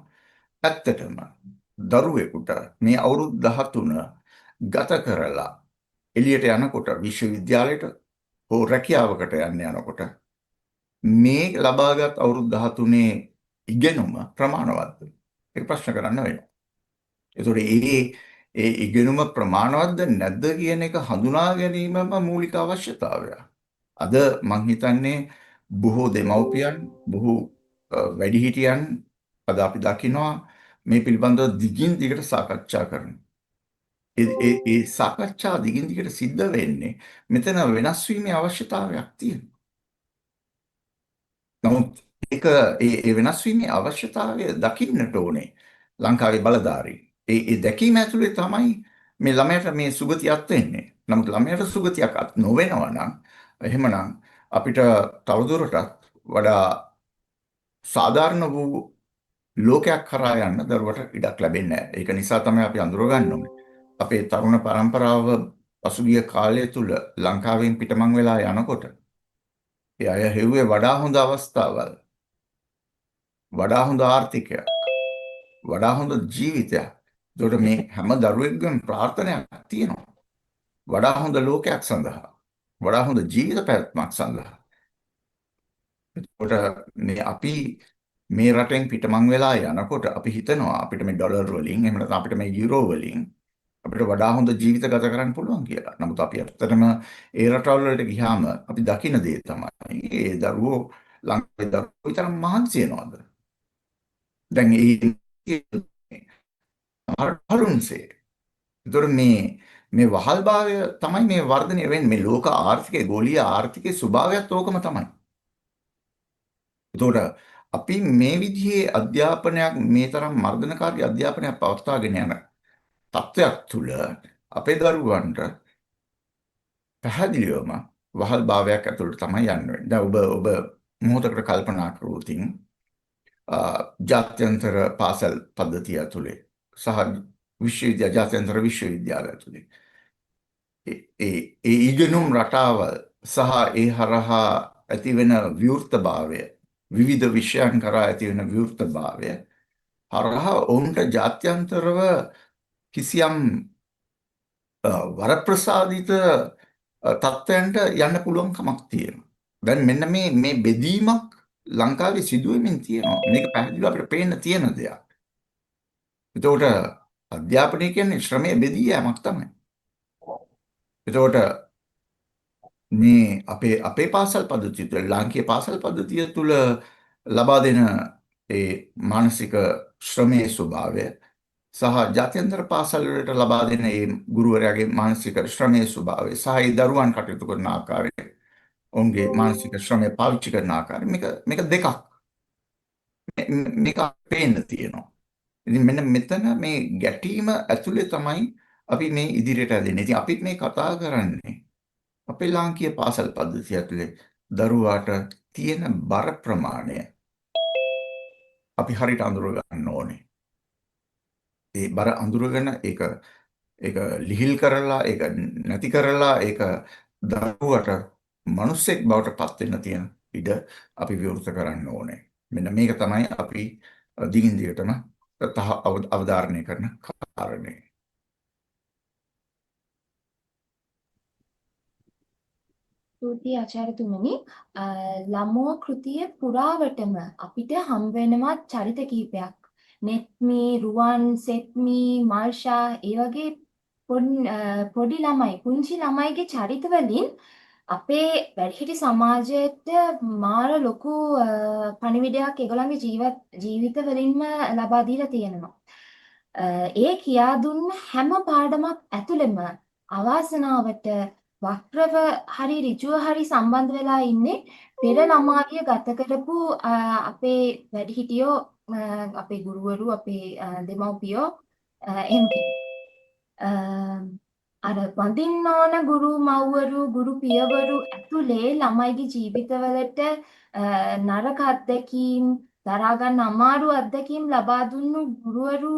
ඇත්තටම දරුවෙකුට මේ අවුරුදු 13 ගත කරලා එළියට යනකොට විශ්වවිද්‍යාලයට හෝ රැකියාවකට යනකොට මේ ලබාගත් අවුරුදු 13 ඉගෙනුම ප්‍රමාණවත්ද? ඒක ප්‍රශ්න කරන්න වෙනවා. ඒතකොට ඒ ඉගෙනුම ප්‍රමාණවත්ද නැද්ද කියන එක හඳුනා ගැනීමම මූලික අවශ්‍යතාවය. අද මං හිතන්නේ බොහෝ දෙමව්පියන් බොහෝ වැඩිහිටියන් අද අපි දකිනවා මේ පිළිබඳව දිගින් දිගට සාකච්ඡා කරනවා. ඒ සාකච්ඡා දිගින් දිගට සිද්ධ වෙන්නේ මෙතන වෙනස් වීමේ අවශ්‍යතාවයක් තියෙනවා. නමුත් ඒ වෙනස් වීමේ අවශ්‍යතාවය දකින්නට ඕනේ ලංකාවේ බලධාරීන්. ඒ දැකීම ඇතුලේ තමයි මේ ළමයට මේ සුගතියක් වෙන්නේ. නමුත් ළමයට සුගතියක් නොවෙනවා නම් එහෙමනම් අපිට තවදුරටත් වඩා සාධාරණ වූ ලෝකයක් කරා යන්න දරුවට ඉඩක් ලැබෙන්නේ නැහැ. ඒක නිසා තමයි අපි අඳුරගන්න ඕනේ. අපේ තරුණ පරම්පරාව පසුගිය කාලය තුල ලංකාවෙන් පිටමං වෙලා යනකොට ඒ අය හෙව්වේ වඩා හොඳ අවස්ථාවල්, වඩා හොඳ ආර්ථිකයක්, වඩා හොඳ ජීවිතයක්. ඒකට මේ හැම දරුවෙක්ගේම ප්‍රාර්ථනාවක් තියෙනවා. වඩා හොඳ ලෝකයක් සඳහා, වඩා හොඳ ජීවිත පැවැත්මක් සඳහා. ඒකට මේ අපි මේ රටෙන් පිටමං වෙලා යනකොට අපි හිතනවා අපිට මේ ඩොලර් වලින් එහෙම නැත්නම් අපිට මේ යුරෝ වලින් අපිට වඩා හොඳ ජීවිත ගත කරන්න පුළුවන් කියලා. නමුත් අපි ඇත්තටම ඒ රටවල් වලට ගියාම අපි දකින දේ තමයි ඒ දරුවෝ ලංකාවේ දරුවෝ විතර මහන්සි වෙනවද? දැන් හරුන්සේ. ඒතර මේ වහල්භාවය තමයි මේ වර්ධනය වෙන්නේ. මේ ලෝක ආර්ථිකයේ ගෝලීය ආර්ථිකයේ ස්වභාවයත් ඕකම තමයි. ඒතකොට අපි මේ විදිහේ අධ්‍යාපනයක් මේ තරම් මර්ධනකාරී අධ්‍යාපනයක් පවත්වාගෙන යන තත්ත්වයක් තුළ අපේ දරුවන්ට පැහැදිලිවම වහල් භාවයක් ඇතුළට තමයි යන්න වෙන්නේ. දැන් ඔබ මොහොතකට කල්පනා කරුවොත් ජාත්‍යන්තර පාසල් පද්ධතිය ඇතුලේ සහ ජාත්‍යන්තර විශ්වවිද්‍යාල ඇතුලේ ඒ ඉගෙනුම් රටාවල් සහ ඒ හරහා ඇතිවෙන විවෘතභාවය විවිධ විෂයන් කරා ඇතිවෙන විවෘතභාවය හරහා ඔවුන්ට ජාත්‍යන්තරව කිසියම් වරප්‍රසාදිත තත්ත්වයන්ට යන්න පුළුවන් කමක් තියෙනවා. දැන් මෙන්න මේ බෙදීමක් ලංකාවේ සිදුවෙමින් තියෙනවා. මේක පැහැදිලිව අපිට පේන්න තියෙන දෙයක්. එතකොට අධ්‍යාපනය කියන්නේ ශ්‍රමයේ බෙදී යෑමක් තමයි. එතකොට මේ අපේ පාසල් පද්ධතිය තුළ ලාංකීය පාසල් පද්ධතිය තුළ ලබා දෙන ඒ මානසික ශ්‍රමයේ ස්වභාවය සහ ජාත්‍යන්තර පාසල් වලට ලබා දෙන ඒ ගුරුවරයාගේ මානසික ශ්‍රමයේ ස්වභාවය සහ ඒ දරුවන් කටයුතු කරන ආකාරය ඔවුන්ගේ මානසික ශ්‍රමය පාවිච්චි කරන ආකාරය මේක දෙකක්. මේක පේන්න තියෙනවා. ඉතින් මෙන්න මෙතන මේ ගැටීම ඇතුලේ තමයි අපි මේ ඉදිරියට යන්නේ. ඉතින් අපිත් මේ කතා කරන්නේ අපේ ලාංකීය පාසල් පද්ධතිය ඇතුලේ දරුවාට තියෙන බර ප්‍රමාණය අපි හරියට අඳුර ගන්න ඕනේ. ඒ බර අඳුරගෙන ඒක ලිහිල් කරලා ඒක නැති කරලා ඒක දරුවට මිනිසෙක් බවට පත් වෙන්න තියෙන ඉඩ අපි විවෘත කරන්න ඕනේ. මෙන්න මේක තමයි අපි දිගින් දිගටම අවධාරණය කරන කාරණය. ස්තුතියි ආචාර්යතුමනි. ළමෝ කෘතිය පුරාවටම අපිට හම් වෙනවා චරිත කිහිපයක්. නෙත්මි, රුවන්, සෙත්මි, මාර්ෂා ඒ වගේ පොඩි ළමයි, පුංචි ළමයිගේ චරිත වලින් අපේ වැඩිහිටි සමාජයට මාර ලොකු පණිවිඩයක් ඒගොල්ලන්ගේ ජීවිත වලින්ම ලබා දීලා තියෙනවා. ඒ කියා දුන්න හැම පාඩමක් ඇතුළෙම අවාසනාවට වක්‍රව හරි ඍජුව හරි සම්බන්ධ වෙලා ඉන්නේ පෙර ළමාවිය ගත කරපු අපේ වැඩිහිටියෝ අපේ ගුරුවරු අපේ දෙමව්පියෝ එහෙම අර වඳින්න ඕන ගුරු මව්වරු ගුරු පියවරු ඇතුලේ ළමයිගේ ජීවිතවලට නරක අත්දැකීම් දරා ගන්න අමාරු අත්දැකීම් ලබා දුන්නු ගුරුවරු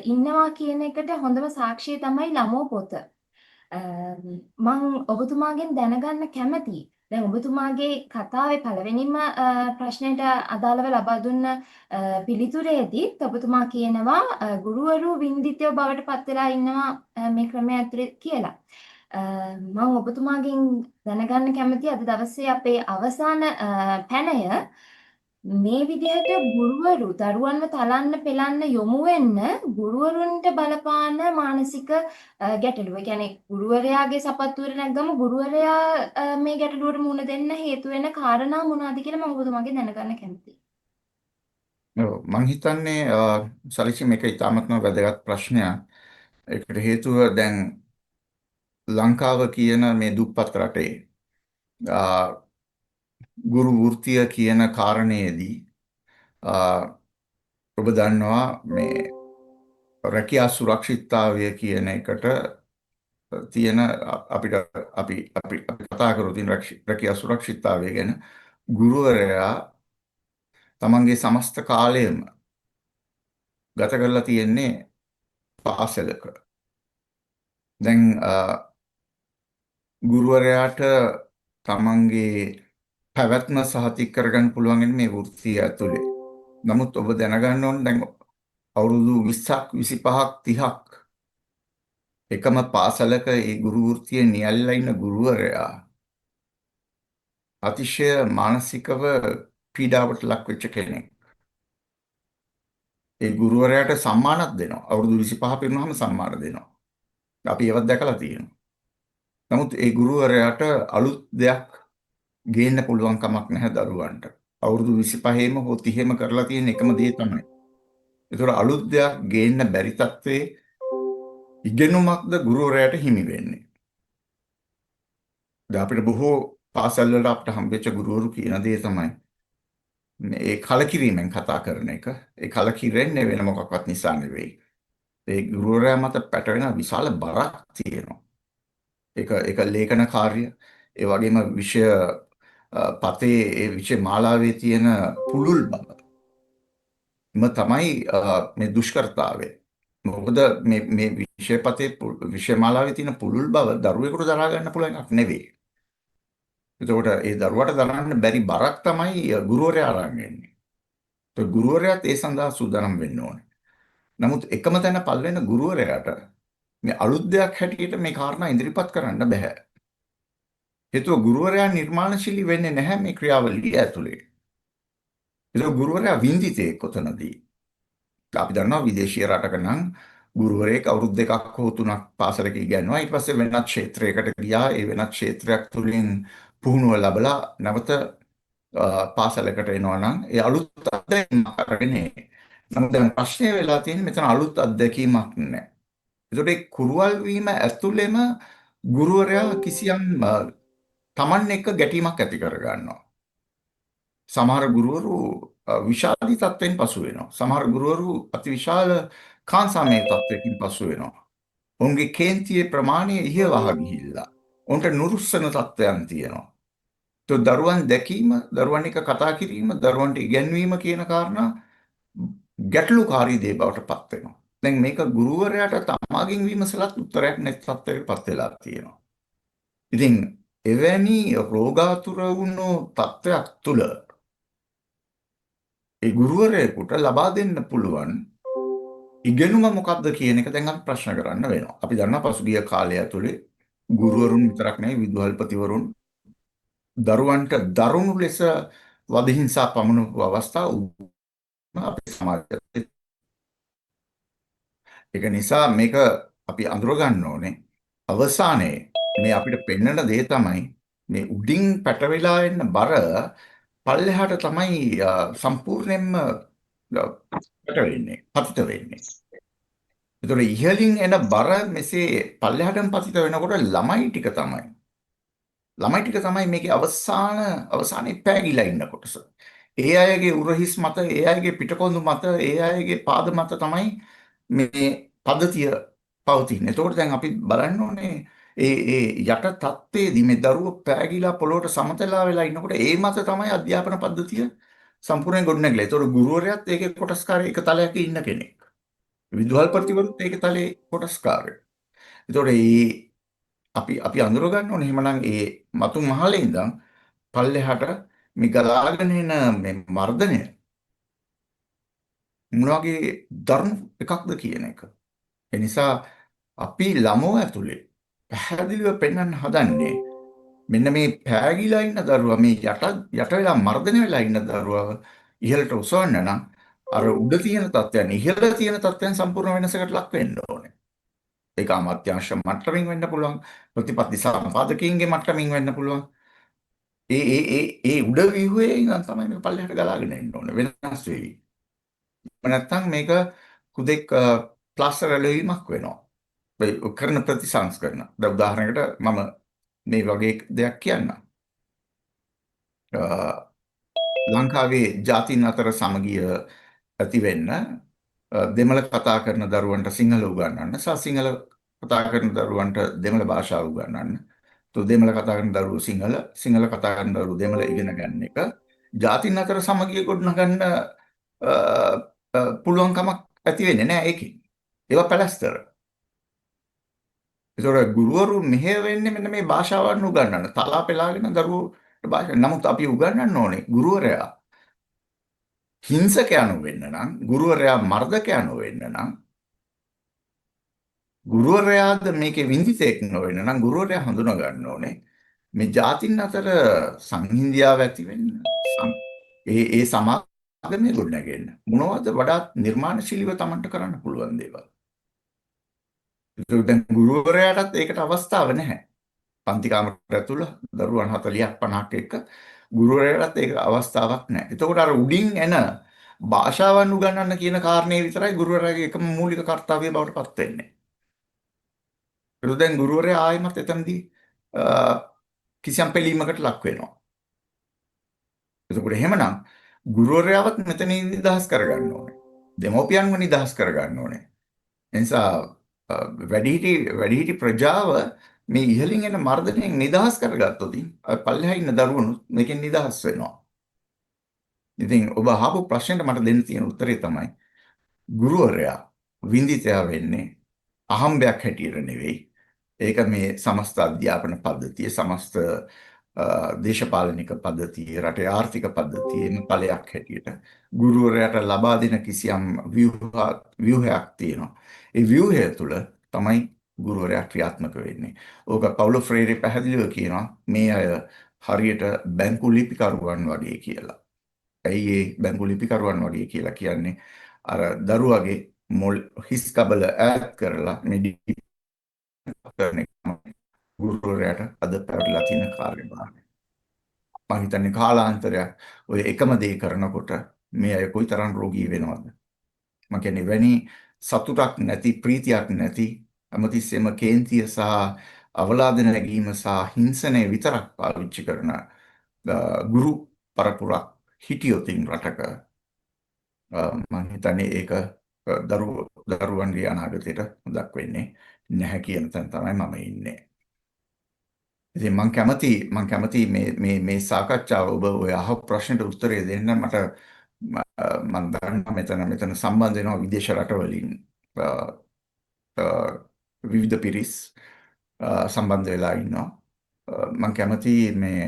ඉන්නවා කියන එකට හොඳම සාක්ෂිය තමයි ළමෝ පොත. මං ඔබතුමාගෙන් දැනගන්න කැමතියි. දැන් ඔබතුමාගේ කතාවේ පළවෙනිම ප්‍රශ්නයට අදාළව ලබා දුන්න පිළිතුරේදී ඔබතුමා කියනවා ගුරුවරු වින්දිතයෝ බවට පත් වෙලා ඉන්නවා මේ ක්‍රමය ඇතුලේ කියලා. මම ඔබතුමාගෙන් දැනගන්න කැමතියි අද දවසේ අපේ අවසාන පැනය මේ විදිහට ගුරුවරු දරුවන්ව තලන්න පෙලන්න යොමු වෙන්න ගුරුවරුන්ට බලපාන මානසික ගැටලුව. ඒ කියන්නේ ගුරුවරයාගේ සපත්තුවර නැග්ගම ගුරුවරයා මේ ගැටලුවට මුහුණ දෙන්න හේතු වෙන කාරණා මොනවද කියලා මම ඔබතුමාගෙන් දැනගන්න කැමතියි. ඔව්, මං හිතන්නේ සලිසි මේක ඉතාමත්ම වැදගත් ප්‍රශ්නයක්. ඒකට හේතුව දැන් ලංකාව කියන මේ දුප්පත් රටේ ගුරු වෘත්තිය කියන කාරණේදී ඔබ දන්නවා මේ රැකියා සුරක්ෂිතතාවය කියන එකට තියෙන අපිට අපි කතා කරොත් රැකියා සුරක්ෂිතතාවය ගැන ගුරුවරයා තමන්ගේ සමස්ත කාලයම ගත කරලා තියෙන්නේ පාසලක. දැන් ගුරුවරයාට තමන්ගේ පැවැත්ම සහතික කරගන්න පුළුවන් මේ වෘත්තිය ඇතුලේ. නමුත් ඔබ දැනගන්න ඕන දැන් අවුරුදු 20ක් 25ක් 30ක් එකම පාසලක ඒ ගුරු වෘත්තියේ නියැලලා ඉන්න ගුරුවරයා අතිශය මානසිකව පීඩාවට ලක් වෙච්ච කෙනෙක්. ඒ ගුරුවරයාට සම්මානත් දෙනවා. අවුරුදු 25 පිරුණාම සම්මාන දෙනවා. අපි ඒවත් දැකලා තියෙනවා. නමුත් ඒ ගුරුවරයාට අලුත් දෙයක් ගේන්න පුළුවන් කමක් නැහැ දරුවන්ට. අවුරුදු 25ෙම හෝ 30ෙම කරලා තියෙන එකම දේ තමයි. ඒතර අලුත් දෙයක් ගේන්න බැරි තත්ත්වයේ ඉගෙනුමක්ද ගුරුවරයාට හිමි වෙන්නේ. දැන් අපිට බොහෝ පාසල් වල අපිට හම්බෙච්ච ගුරුවරු කියන දේ තමයි මේ කලකිරීමෙන් කතා කරන එක. ඒ කලකිරෙන්නේ වෙන මොකක්වත් නිසා නෙවෙයි. ඒ ගුරුවරයා මත පැටවෙන විශාල බරක් තියෙනවා. ඒක ලේඛන කාර්ය, ඒ වගේම විෂය පතේ ඒ විෂය මාලාවේ තියෙන පුළුල් බව. තමයි මේ දුෂ්කරතාවය. මොකද මේ විෂය පතේ විෂය මාලාවේ තියෙන පුළුල් බව දරුවෙකුට දරා ගන්න පුළුවන් එකක් නෙවෙයි. එතකොට ඒ දරුවාට දරන්න බැරි බරක් තමයි ගුරුවරයා අරන් එන්නේ. ඒ ගුරුවරයාත් ඒ සඳහා සූදානම් වෙන්න ඕනේ. නමුත් එකම තැන පල් වෙන ගුරුවරයාට මේ අලුත් දෙයක් හැටියට මේ කාරණා ඉදිරිපත් කරන්න බෑ. හේතුව ගුරුවරයා නිර්මාණශීලී වෙන්නේ නැහැ මේ ක්‍රියාවලිය ඇතුලේ. ඒක ගුරුවරයා වින්දිතේ කොතනදී? අපි දන්නවා විදේශීය රටක නම් ගුරුවරයෙක් අවුරුදු 2ක් හෝ 3ක් පාසලක ඉගෙනනවා. ඊට පස්සේ වෙනත් ක්ෂේත්‍රයකට ගියා. ඒ වෙනත් ක්ෂේත්‍රයක් තුලින් පුහුණුව ලැබලා නැවත පාසලකට එනවා නම් ඒ අලුත් අත්දැකීමක් අරගෙන එන්නේ. නමුත් දැන් ප්‍රශ්නේ වෙලා තියෙන්නේ මෙතන අලුත් අත්දැකීමක් නැහැ. ඒකට ඒ කුරුවල් වීම ඇතුළෙම ගුරුවරයා කිසියම් Taman එක්ක ගැටීමක් ඇති කර ගන්නවා. සමහර ගුරුවරු විෂාදී තත්ත්වෙන් පසු වෙනවා. සමහර ගුරුවරු අතිවිශාල කාන්සාමේ තත්ත්වයකින් පසු වෙනවා. ඔවුන්ගේ කේන්තියේ ප්‍රමාණය ඉහළව ගිහිල්ලා. ඔවුන්ට නුරුස්සන තත්ත්වයන් තියෙනවා. તો දරුවන් දැකීම, දරුවන් එක්ක කතා කිරීම, දරුවන්ට ඉගැන්වීම කියන කාරණා ගැටලුකාරී දේ බවට පත් වෙනවා. දැන් මේක ගුරුවරයාට තමාගෙන් විමසලත් උත්තරයක් නැති තත්ත්වයකට පත් වෙලා තියෙනවා. ඉතින් එවැනි රෝගාතුර වුණු තත්ත්වයක් තුළ ඒ ගුරුවරයෙකුට ලබා දෙන්න පුළුවන් ඉගෙනුම මොකක්ද කියන එක දැන් අපි ප්‍රශ්න කරන්න වෙනවා. අපි දන්නා පසුගිය කාලය ඇතුලේ ගුරුවරුන් විතරක් නෙවෙයි විදුහල්පතිවරුන් දරුවන්ට දරුණු ලෙස වදහිංසා පමුණුපු අවස්ථා අපේ සමාජයේ. ඒක නිසා මේක අපි අඳුර ගන්න ඕනේ. අවසානයේ මේ අපිට පෙන්වන දේ තමයි මේ උඩින් පැටවෙලා එන බර පල්ලෙහාට තමයි සම්පූර්ණයෙන්ම පැටවෙන්නේ, පතිත වෙන්නේ. ඒතකොට ඉහළින් එන බර මෙසේ පල්ලෙහාටම පතිත වෙනකොට ළමයි ටික තමයි මේකේ අවසානයේ පෑගිලා ඉන්න කොටස. ඒ අයගේ උරහිස් මත, ඒ අයගේ පිටකොන්දු මත, ඒ අයගේ පාද මත තමයි මේ පද්ධතිය පවතින්නේ. එතකොට දැන් අපි බලන්න ඕනේ ඒ යට තත්ත්වයේදී මේ දරුවෝ පෑගිලා පොළොවට සමතලා වෙලා ඉන්නකොට ඒ මත තමයි අධ්‍යාපන පද්ධතිය සම්පූර්ණයෙන් ගොඩනැගිලා. ඒතකොට ගුරුවරයාත් ඒකේ කොටස්කාරී එක තලයක ඉන්න කෙනෙක්. විදුහල්පතිවරුත් ඒකේ තලයේ කොටස්කාරයෝ. ඒතකොට අපි අඳුර ගන්න ඕනේ එහෙමනම් ඒ මතු මහලේ ඉඳන් පල්ලෙහාට මේ ගලාගෙන එන මේ මර්ධනය මොන වගේ දරුණු එකක්ද කියන එක. ඒ නිසා අපි ළමෝ ඇතුලේ පැහැදිලිව පෙන්වන්න හදන්නේ මෙන්න මේ පෑගිලා ඉන්න දරුවා මේ යට වෙලා මර්ධනය වෙලා ඉන්න දරුවා ඉහළට ඔසවන්න නම් අර උඩ තියෙන තත්ත්වයන් ඉහළ තියෙන තත්ත්වයන් සම්පූර්ණ වෙනසකට ලක් වෙන්න ඕනේ. ඒක අමාත්‍යාංශ මට්ටමින් වෙන්න පුළුවන්. ප්‍රතිපත්ති සම්පාදකීන්ගේ මට්ටමින් වෙන්න පුළුවන්. ඒ උඩ ව්‍යුහයේ ඉඳන් තමයි මේක පල්ලෙහාට ගලාගෙන එන්න ඕනේ. වෙනස් වෙවි. නැත්තම් මේක හුදෙක් ප්ලාස්ටර් ඇලවීමක් වෙනවා. ඒ කරන ප්‍රතිසංස්කරණ. දැන් උදාහරණයකට මම මේ වගේ දෙයක් කියන්නම්. ලංකාවේ ජාතීන් අතර සමගිය ඇති වෙන්න දෙමළ කතා කරන දරුවන්ට සිංහල උගන්වන්න සහ සිංහල කතා කරන දරුවන්ට දෙමළ භාෂාව උගන්වන්න. તો දෙමළ කතා කරන දරුවෝ සිංහල කතා කරන දරුවෝ දෙමළ ඉගෙන ගන්න එක ජාතීන් අතර සමගිය ගොඩනගන්න පුළුවන්කමක් ඇති වෙන්නේ නැහැ ඒකෙන්. ඒවා පැලස්තර. ඒතකොට ගුරුවරු මෙහෙ වෙන්නේ මෙන්න මේ භාෂාවන් උගන්වන්න. තලා පෙලාගෙන දරුවෝ භාෂා. නමුත් අපි උගන්වන්න ඕනේ ගුරුවරයා හිංසකයා නොවෙන්න නම්, ගුරුවරයා මර්ධකයා නොවෙන්න නම්, ගුරුවරයාද මේකේ විඳිතෙක් නොවෙන්න නම් ගුරුවරයා හඳුනා ගන්න ඕනේ. මේ ජාතින් අතර සංහිඳියාව ඇති වෙන්න ඒ සමාගමේ ගොඩනගෙන්න මොනවද වඩාත් නිර්මාණශීලීව Tamanට කරන්න පුළුවන් දේවල්. දැන් ගුරුවරයාටත් ඒකට අවස්ථාව නැහැ. පන්ති කාමරයට ඇතුළ දරුවන් 40ක් 50ක් එක්ක ගුරුවරයාටත් ඒක අවස්ථාවක් නැහැ. එතකොට අර උඩින් එන භාෂාවන් උගන්වන්න කියන කාරණේ විතරයි ගුරුවරයාගේ එකම මූලික කාර්යය බවට පත් වෙන්නේ. ඒක දැන් ගුරුවරයා ආයෙමත් එතනදී කිසියම් පිළීමකට ලක් වෙනවා. එතකොට එහෙමනම් ගුරුවරයාවත් මෙතනින් නිදහස් කරගන්න ඕනේ. දෙමෝපියන්ව නිදහස් කරගන්න ඕනේ. එනිසා වැඩිහිටි ප්‍රජාව මේ ඉහළින් එන මර්ධනයෙන් නිදහස් කරගත්තොත් පල්ලෙහා ඉන්න දරුවනුත් මේකෙන් නිදහස් වෙනවා. ඉතින් ඔබ අහපු ප්‍රශ්නෙට මට දෙන්න තියෙන උත්තරේ තමයි ගුරුවරයා විඳිතයා වෙන්නේ අහම්බයක් හැටියට නෙවෙයි. ඒක මේ සමස්ත අධ්‍යාපන පද්ධතිය, සමස්ත දේශපාලනික පද්ධතිය, රටේ ආර්ථික පද්ධතියේම ඵලයක් හැටියට ගුරුවරයාට ලබා දෙන කිසියම් ව්‍යුහයක් තියෙනවා. ඒ ව්‍යුහය තුළ තමයි ගුරුවරයා ක්‍රියාත්මක වෙන්නේ. ඕක පවුලෝ ෆ්‍රේරේ පැහැදිලිව කියනවා මේ අය හරියට බැංකු ලිපිකරුවන් වගේ කියලා. ඇයි ඒ බැංකු ලිපිකරුවන් වගේ කියලා කියන්නේ? අර දරුවගේ හිස් කබල ඈත් කරලා මෙඩි කරන එක තමයි ගුරුවරයාට අද පැවරලා තියෙන කාර්යභාරය. මම හිතන්නේ කාලාන්තරයක් ඔය එකම දේ කරනකොට මේ අය කොයිතරම් රෝගී වෙනවද? මම කියන්නේ වැනි සතුටක් නැති, ප්‍රීතියක් නැති, අමතිස්සෙම කේන්තිය සහ අවලාද නැගීම සහ හිංසනය විතරක් පාවිච්චි කරන ගුරු පරපුරක් හිටියොතින් රටක මම හිතන්නේ ඒක දරුවන්ගේ අනාගතයට හොදක් වෙන්නේ නැහැ කියන තැන තමයි මම ඉන්නේ. ඉතින් මම කැමති මේ සාකච්ඡාව ඔබ ඔය අහපු ප්‍රශ්නෙට උත්තරය දෙන්න මට මම දන්නවා මෙතන සම්බන්ධ වෙනවා විදේශ රටවලින් විවිධ පිරිස් සම්බන්ධ වෙලා ඉන්නවා. මම කැමති මේ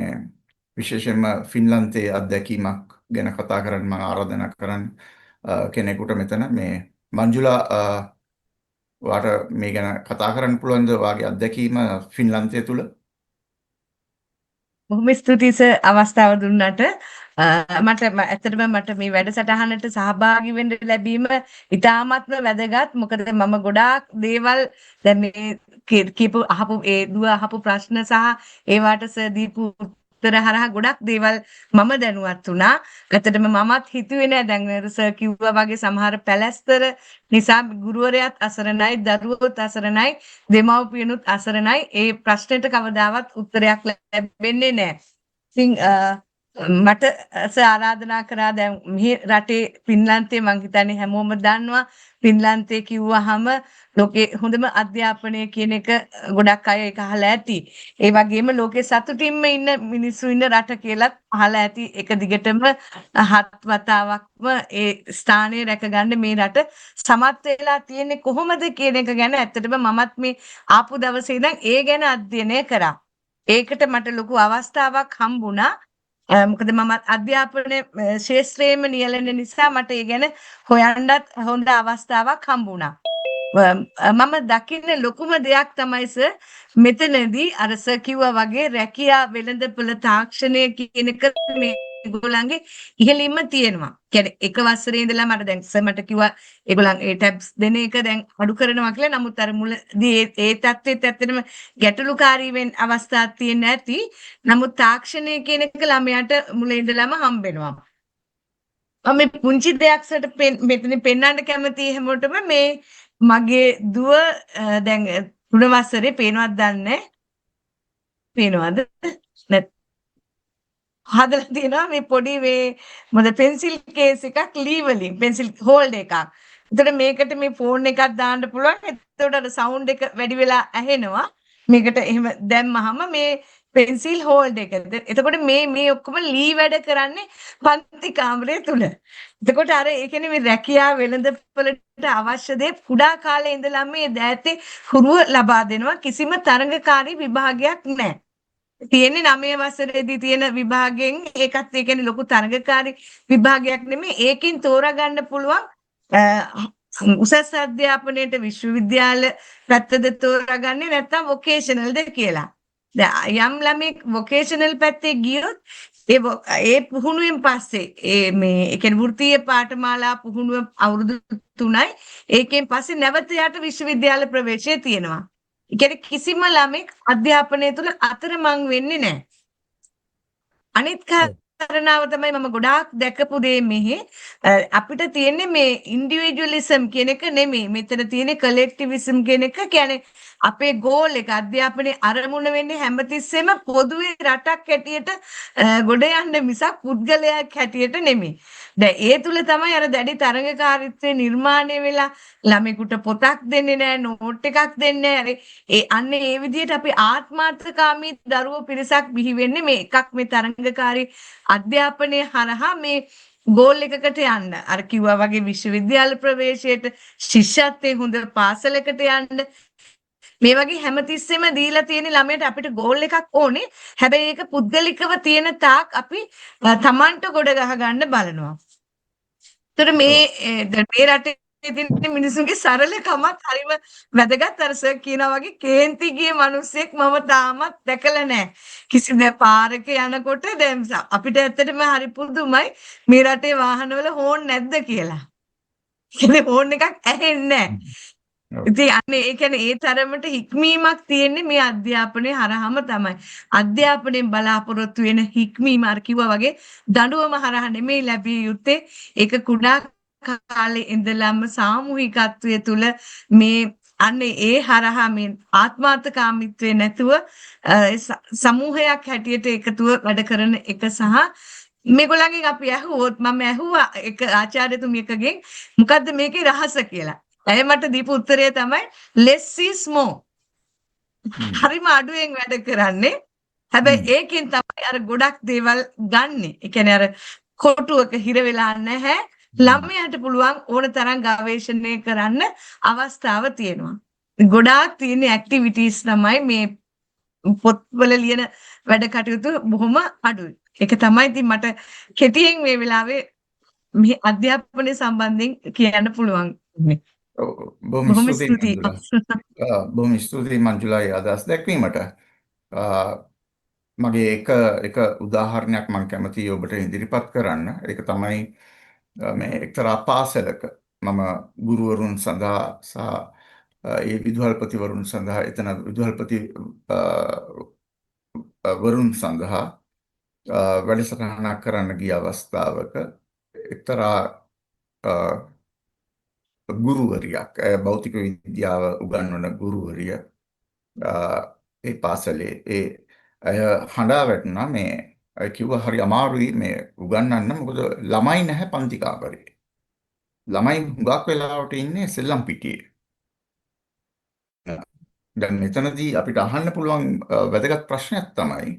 විශේෂයෙන්ම ෆින්ලන්තයේ අත්දැකීමක් ගැන කතා කරන්න මම ආරාධනා කරන්න කෙනෙකුට මෙතන මේ මංජුලා ඔයාට මේ ගැන කතා කරන්න පුළුවන්ද ඔයාගේ අත්දැකීම ෆින්ලන්තය තුල? බොහොම ස්තුතියි සර් අවස්ථාව දුන්නට. ඇත්තටම මට මේ වැඩසටහනට සහභාගී වෙන්න ලැබීම ඉතාමත්ම වැදගත්. මොකද මම ගොඩාක් දේවල් දැන් මේ අහපු ප්‍රශ්න සහ ඒවට සර් දීපු උත්තර හරහා ගොඩක් දේවල් මම දැනුවත් වුණා. ඇත්තටම මමත් හිතුවේ නෑ දැන් සර් කිව්වා වගේ සමහර පැලැස්තර නිසා ගුරුවරයාත් අසරණයි, දරුවෝත් අසරණයි, දෙමව්පියනුත් අසරණයි. ඒ ප්‍රශ්නෙට කවදාවත් උත්තරයක් ලැබෙන්නේ නෑ. ඉතින් මට ආරාධනා කරා දැන් මෙහි රටේ ෆින්ලන්තේ මං හිතන්නේ හැමෝම දන්නවා ෆින්ලන්තේ කිව්වහම ලෝකේ හොඳම අධ්‍යාපනය කියන එක ගොඩක් අය ඒක අහලා ඇති. ඒ වගේම ලෝකේ සතුටින්ම ඉන්න මිනිස්සු ඉන්න රට කියලාත් අහලා ඇති. එක දිගටම හත් වතාවක්ම ඒ ස්ථානය රැකගන්න මේ රට සමත් වෙලා තියෙන්නේ කොහොමද කියන එක ගැන ඇත්තටම මමත් මේ ආපු දවසේ ඉඳන් ඒ ගැන අධ්‍යයනය කරා. ඒකට මට ලොකු අවස්ථාවක් හම්බුණා. මොකද මම අධ්‍යාපන ශාස්ත්‍රයේම නියැලෙන නිසා මට ඒ ගැන හොයන්නත් හොඳ අවස්ථාවක් හම්බුණා. මම දකින්න ලොකුම දෙයක් තමයි සර් මෙතනදී අර සර් කිව්වා වගේ රැකියා වෙළඳපොළ තාක්ෂණය කියන එක මේගොල්ලන්ගේ ඉහළින්ම තියෙනවා. කියන්නේ එක වසරේ ඉඳලා මට දැන් සර් මට කිව්වා ඒගොල්ලන් ඒ ටැබ්ස් දෙන එක දැන් අඩු කරනවා කියලා. නමුත් අර මුලදී ඒ තත්ත්වෙත් ඇත්තටම ගැටලුකාරී වෙන්න අවස්ථාවක් තියෙන ඇති. නමුත් තාක්ෂණය කියන එක ළමයාට මුල ඉඳලම හම්බෙනවා. මම පුංචි දෙයක් සට මෙතන පෙන්වන්න කැමති හැමෝටම මේ මගේ දුව දැන් 3 වසරේ පේනවද දන්නේ පේනවද නැත් හදලා තියෙනවා මේ පොඩි මේ මොකද පෙන්සිල් කේස් එකක් ලී වලින් පෙන්සිල් හෝල්ඩර් එකක්. එතකොට මේකට මේ ෆෝන් එකක් දාන්න පුළුවන්. එතකොට අර සවුන්ඩ් එක වැඩි වෙලා ඇහෙනවා. මේකට එහෙම දැම්මහම මේ පෙන්සිල් හෝල්ඩර් එක. එතකොට මේ ඔක්කොම ලී වැඩ කරන්නේ පන්ති කාමරය තුල. එතකොට අර ඒ කියන්නේ මේ රැකියාව වෙළඳපොළට අවශ්‍ය දේ කුඩා කාලේ ඉඳලා මේ දෑතේ හුරුව ලබා දෙනවා. කිසිම තරඟකාරී විභාගයක් නැහැ. තියෙන්නේ 9 වසරේදී තියෙන විභාගයෙන් ඒකත් ඒ කියන්නේ ලොකු තරඟකාරී විභාගයක් නෙමෙයි. ඒකෙන් තෝරා ගන්න පුළුවන් උසස් අධ්‍යාපනයේට විශ්වවිද්‍යාල පැත්තද තෝරාගන්නේ නැත්නම් වොකේෂනල්ද කියලා. දැන් යම් ළමෙක් වොකේෂනල් පැත්තේ ගියොත් ඒ පුහුණුවෙන් පස්සේ ඒ කියන්නේ වෘත්තීය පාඨමාලා පුහුණුව අවුරුදු 3යි. ඒකෙන් පස්සේ නැවත යාට විශ්වවිද්‍යාල ප්‍රවේශය තියෙනවා. ඒ කියන්නේ කිසිම ළමෙක් අධ්‍යාපනය තුළ අතරමං වෙන්නේ නැහැ. අනිත් කාරණාව තමයි මම ගොඩාක් දැකපු දේ මෙහි අපිට තියෙන්නේ මේ ඉන්ඩිවිජුවලිසම් කියන එක නෙමෙයි. මෙතන තියෙන්නේ කලෙක්ටිවිසම් කියන එක. කියන්නේ අපේ ගෝල් එක අධ්‍යාපනයේ අරමුණ වෙන්නේ හැමතිස්සෙම පොදුවේ රටක් හැටියට ගොඩ යන්න මිසක් පුද්ගලයෙක් හැටියට නෙමෙයි. දැන් ඒ තුල තමයි අර දැඩි තරඟකාරීත්වය නිර්මාණය වෙලා ළමෙකුට පොතක් දෙන්නේ නැහැ, නෝට් එකක් දෙන්නේ නැහැ. ඒ අන්නේ ඒ විදිහට අපි ආත්මාර්ථකාමී දරුවෝ පිරිසක් බිහි වෙන්නේ මේ එකක් මේ තරඟකාරී අධ්‍යාපනයේ හරහා මේ ගෝල් එකකට යන්න. අර කිව්වා වගේ විශ්වවිද්‍යාල ප්‍රවේශයට, ශිෂ්‍යත්වයේ හොඳ පාසලකට යන්න. මේ වගේ හැමතිස්සෙම දීලා තියෙන ළමයට අපිට ගෝල් එකක් ඕනේ. හැබැයි ඒක පුද්ගලිකව තියෙන තාක් අපි තමන්ට ගොඩ ගහ ගන්න බලනවා. ඒතර මේ රටේ ඉතින් මිනිසුන්ගේ සරලකමත් හරිම වැදගත්. අර සර් කියනා වගේ කේන්ති ගිය මිනිස්සෙක් මම තාමත් දැකලා නැහැ. කිසිම පාරක යනකොට දැන් අපිට ඇත්තටම හරි පුදුමයි මේ රටේ වාහනවල හෝන් නැද්ද කියලා. කියන්නේ හෝන් එකක් ඇහෙන්නේ නැහැ. ඉතින් අනේ ඒ කියන්නේ ඒ තරමට හික්මීමක් තියෙන්නේ මේ අධ්‍යාපනයේ හරහාම තමයි. අධ්‍යාපනයෙන් බලාපොරොත්තු වෙන හික්මීම අර කිව්වා වගේ දඬුවම හරහා නෙමෙයි ලැබිය යුත්තේ. ඒක කුඩා කාලේ ඉඳලම සාමූහිකත්වයේ තුල මේ අන්නේ ඒ හරහා මේ ආත්මාර්ථකාමීත්වයේ නැතුව සමූහයක් හැටියට එකතුව වැඩ කරන එක සහ මේගොල්ලන්ගෙන් අපි ඇහුවොත් මම ඇහුවා එක ආචාර්යතුමියකගෙන් මොකද්ද මේකේ රහස කියලා. ඇය මට දීපු උත්තරය තමයි less is more. හරිම අඩුවෙන් වැඩ කරන්නේ. හැබැයි ඒකෙන් තමයි අර ගොඩක් දේවල් ගන්නෙ. ඒ කියන්නේ අර කොටුවක හිර වෙලා නැහැ. ළමයාට පුළුවන් ඕන තරම් ගවේෂණය කරන්න අවස්ථාව තියෙනවා. ගොඩාක් තියෙන ඇක්ටිවිටීස් තමයි මේ පොත්වල ලියන වැඩ කටයුතු බොහොම අඩුයි. ඒක තමයි ඉතින් මට කෙටියෙන් මේ වෙලාවේ මේ අධ්‍යාපනය සම්බන්ධයෙන් කියන්න පුළුවන්. බොහොම ස්තුතියි මංජුලා. බොහොම ස්තුතියි මංජුලාගේ අදහස් දැක්වීමට. මගේ එක උදාහරණයක් මම කැමතියි ඔබට ඉදිරිපත් කරන්න. ඒක තමයි මේ එක්තරා පාසලක මම ගුරුවරුන් සඳහා සහ ඒ විදුහල්පතිවරුන් සඳහා එතන විදුහල්පති වරුන් සඳහා වැඩසටහනක් කරන්න ගිය අවස්ථාවක එක්තරා ගුරුවරියක් භෞතික විද්‍යාව උගන්වන ගුරුවරිය ඒ පාසලේ අය හඬා වැටුණා මේ කිව්වා හරි අමාරුයි මේ උගන්වන්න. මොකද ළමයි නැහැ පන්ති කාමරේ. ළමයි හුඟක් වෙලාවට ඉන්නේ සෙල්ලම් පිටියේ. දැන් මෙතනදී අපිට අහන්න පුළුවන් වැදගත් ප්‍රශ්නයක් තමයි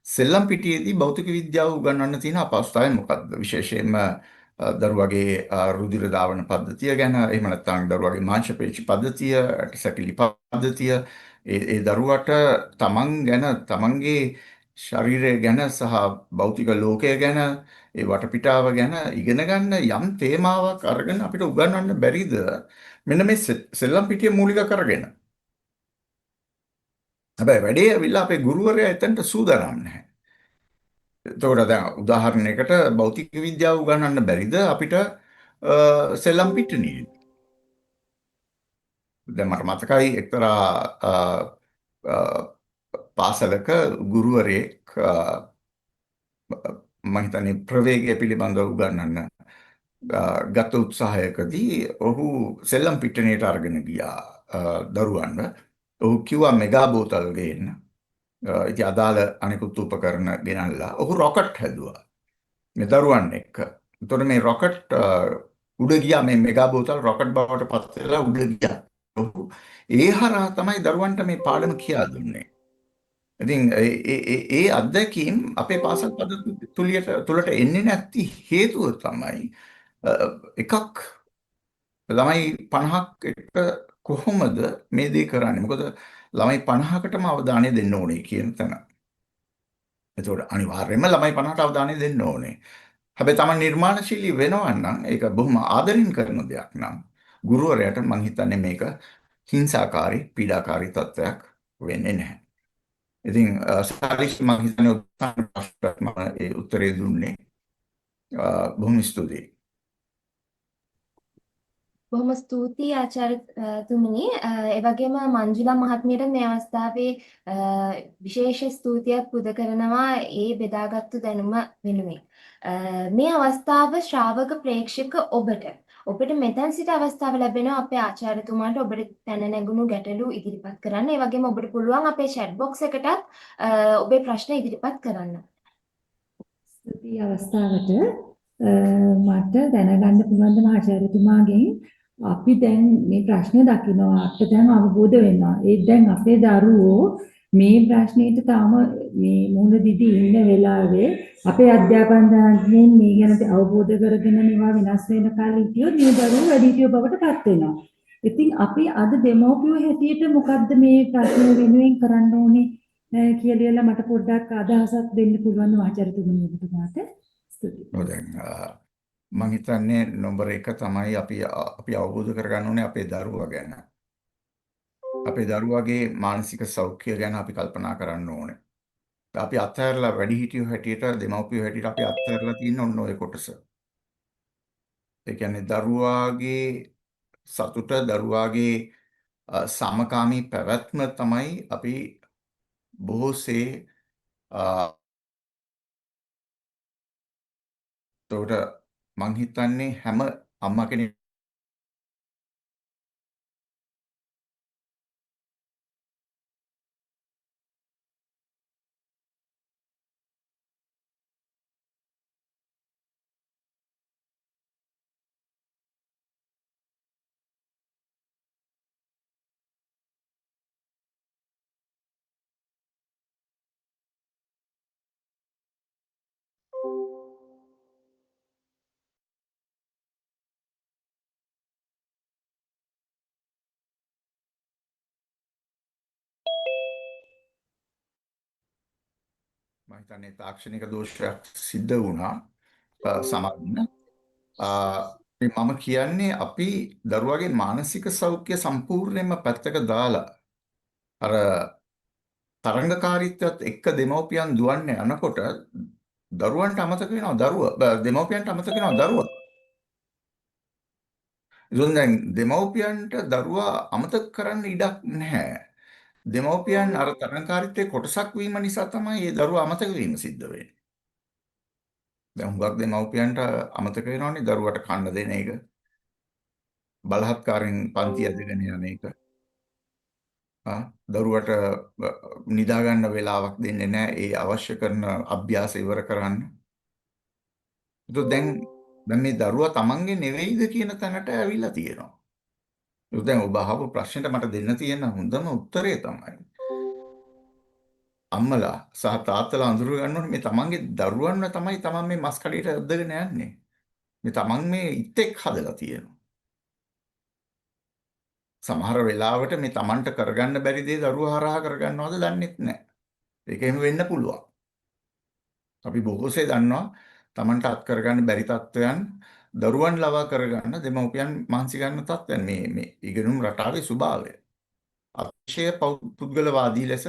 සෙල්ලම් පිටියේදී භෞතික විද්‍යාව උගන්වන්න තියෙන අපහසුතාවය මොකක්ද? විශේෂයෙන්ම දරුවගේ රුධිර ධාවන පද්ධතිය ගැන, එහෙම නැත්නම් දරුවගේ මාංශ පේශි පද්ධතිය, ඇටසැකිලි පද්ධතිය, ඒ දරුවට තමන් ගැන, තමන්ගේ ශරීරය ගැන සහ භෞතික ලෝකය ගැන, ඒ වටපිටාව ගැන ඉගෙන ගන්න යම් තේමාවක් අරගෙන අපිට උගන්වන්න බැරිද? මෙන්න මේ සෙල්ලම් පිටිය මූලික කරගෙන. හැබැයි වැඩේ ඇවිල්ලා අපේ ගුරුවරයා එතනට සූදානම් නැහැ. එතකොට දැන් උදාහරණයකට භෞතික විද්‍යාව උගන්වන්න බැරිද අපිට සෙල්ලම් පිටිනියේ? දැන් මට මතකයි එක්තරා පාසලක ගුරුවරයෙක් මම හිතන්නේ ප්‍රවේගය පිළිබඳව උගන්වන්න ගත උත්සාහයකදී ඔහු සෙල්ලම් පිටණයට අරගෙන ගියා දරුවන්ව. ඔහු කිව්වා මෙගා බෝතල් ගේන්න. ඉතින් අදාළ අනිකුත් උපකරණ ගෙනල්ලා ඔහු රොකට් හැදුවා මේ දරුවන් එක්ක. එතකොට මේ රොකට් උඩ ගියා, මේ මෙගා බෝතල් රොකට් බවට පත් වෙලා උඩ ගියා. ඔහු ඒ හරහා තමයි දරුවන්ට මේ පාඩම කියා දුන්නේ. ඉතින් ඒ අත්දැකීම් අපේ පාසල් පද්ධතිය තුළට එන්නේ නැති හේතුව තමයි එකක් ළමයි 50ක් එක්ක කොහොමද මේ දේ කරන්නේ? මොකද ළමයි 50කටම අවධානය දෙන්න ඕනේ කියන තැන. ඒතකොට අනිවාර්යයෙන්ම ළමයි 50ට අවධානය දෙන්න ඕනේ. හැබැයි තමන් නිර්මාණශීලී වෙනවා නම් ඒක බොහොම ආදරෙන් කරන දෙයක් නම් ගුරුවරයාට මම හිතන්නේ මේක හිංසාකාරී පීඩාකාරී තත්ත්වයක් වෙන්නේ නැහැ. ඉතින් සාරිස් මම හිතන්නේ උත්තරට මම ඒ උත්තරේ දුන්නේ. බොහොම ස්තුතියි. බොහොම ස්තුතියි ආචාර්යතුමනි. ඒ වගේම මංජුලා මහත්මියට මේ අවස්ථාවේ විශේෂ ස්තුතියක් පුද කරනවා ඒ බෙදාගත්තු දැනුම වෙනුවෙන්. මේ අවස්ථාව ශ්‍රාවක ප්‍රේක්ෂක ඔබට මෙතෙන් සිට අවස්ථාව ලැබෙනවා අපේ ආචාර්යතුමාට ඔබට පැන නැගුණු ගැටලු ඉදිරිපත් කරන්න. ඒ වගේම ඔබට පුළුවන් අපේ chat box එකටත් ඔබේ ප්‍රශ්න ඉදිරිපත් කරන්න. ස්තුතියි අවස්ථාවට. මට දැනගන්න පුළුවන් ද මහාචාර්යතුමාගෙන් අපි දැන් මේ ප්‍රශ්නේ දකිනවා අපිට දැන් අවබෝධ වෙනවා. ඒ දැන් අපේ දරුවෝ මේ ප්‍රශ්නෙට තාම මේ මුහුණ දිදී ඉන්න වෙලාවේ අපේ අධ්‍යාපන දායකයන් මේ ගැන අවබෝධ කරගෙන මේවා වෙනස් වෙන කාලෙ හිටියොත් මේ දරුවෝ වැඩිහිටියෝ බවට පත් වෙනවා. ඉතින් අපි අද දෙමෝපියෝ හැටියට මොකද්ද මේ ප්‍රශ්න වෙනුවෙන් කරන්න ඕනේ කියලා මට පොඩ්ඩක් අදහසක් දෙන්න පුළුවන් මහාචාර්යතුමනි ඔබතුමාට. ස්තුතියි. මම හිතන්නේ නම්බර 1 තමයි අපි අවබෝධ කරගන්න ඕනේ අපේ දරුවා ගැන. අපේ දරුවාගේ මානසික සෞඛ්‍ය ගැන අපි කල්පනා කරන්න ඕනේ. අපි අත්හැරලා වැඩිහිටියෝ හැටියට, දෙමව්පියෝ හැටියට අපි අත්හැරලා තියෙන ඔන්න ඔය කොටස. ඒ කියන්නේ දරුවාගේ සතුට, දරුවාගේ සමකාමී පැවැත්ම තමයි අපි බොහෝසේ එතකොට මං හිතන්නේ හැම අම්මා කෙනෙක් මම හිතන්නේ තාක්ෂණික දෝෂයක් සිද්ධ වුණා සමහරවිට. මම කියන්නේ අපි දරුවාගේ මානසික සෞඛ්‍ය සම්පූර්ණයෙන්ම පැත්තක දාලා අර තරංගකාරීත්වයත් එක්ක දෙමව්පියන් දුවන්නේ යනකොට දරුවන්ට අමතක වෙනවා දෙමව්පියන්ට අමතක වෙනවා දරුවා. ඉතින් දැන් දෙමව්පියන්ට දරුවා අමතක කරන්න ඉඩක් නැහැ. දෙමව්පියන් අර තරංකාරීත්වයේ කොටසක් වීම නිසා තමයි ඒ දරුවා අමතක වීම සිද්ධ වෙන්නේ. දැන් හුඟක් දෙමව්පියන්ට අමතක වෙනවනේ දරුවට කන්න දෙන එක. බලහත්කාරයෙන් පන්ති ඇදගෙන යන එක. දරුවට නිදා ගන්න වෙලාවක් දෙන්නේ නැහැ ඒ අවශ්‍ය කරන අභ්‍යාස ඉවර කරන්න. දැන් මේ දරුවා තමන්ගේ නෙවෙයිද කියන තැනට ඇවිල්ලා තියෙනවා. දැන් ඔබ අහපු ප්‍රශ්නෙට මට දෙන්න තියෙන හොඳම උත්තරය තමයි අම්මලා සහ තාත්තලා අඳුර ගන්න ඕනේ මේ තමන්ගේ දරුවන්ව තමයි තමන් මේ මස් කඩේට ඇද්දගෙන යන්නේ. මේ තමන් මේ ඉත්තෙක් හදලා තියෙනවා. සමහර වෙලාවට මේ තමන්ට කරගන්න බැරි දේ දරුවා හරහා කරගන්නවද දන්නෙත් නැහැ. ඒක එහෙම වෙන්න පුළුවන්. අපි බොහෝසේ දන්නවා තමන්ට අත් කරගන්න බැරි තත්ත්වයන් දරුවන් ලවා කරගන්න දෙමව්පියන් මහන්සි ගන්න තත්ත්වයන් මේ ඉගෙනුම් රටාවේ ස්වභාවය. අතිශය පුද්ගලවාදී ලෙස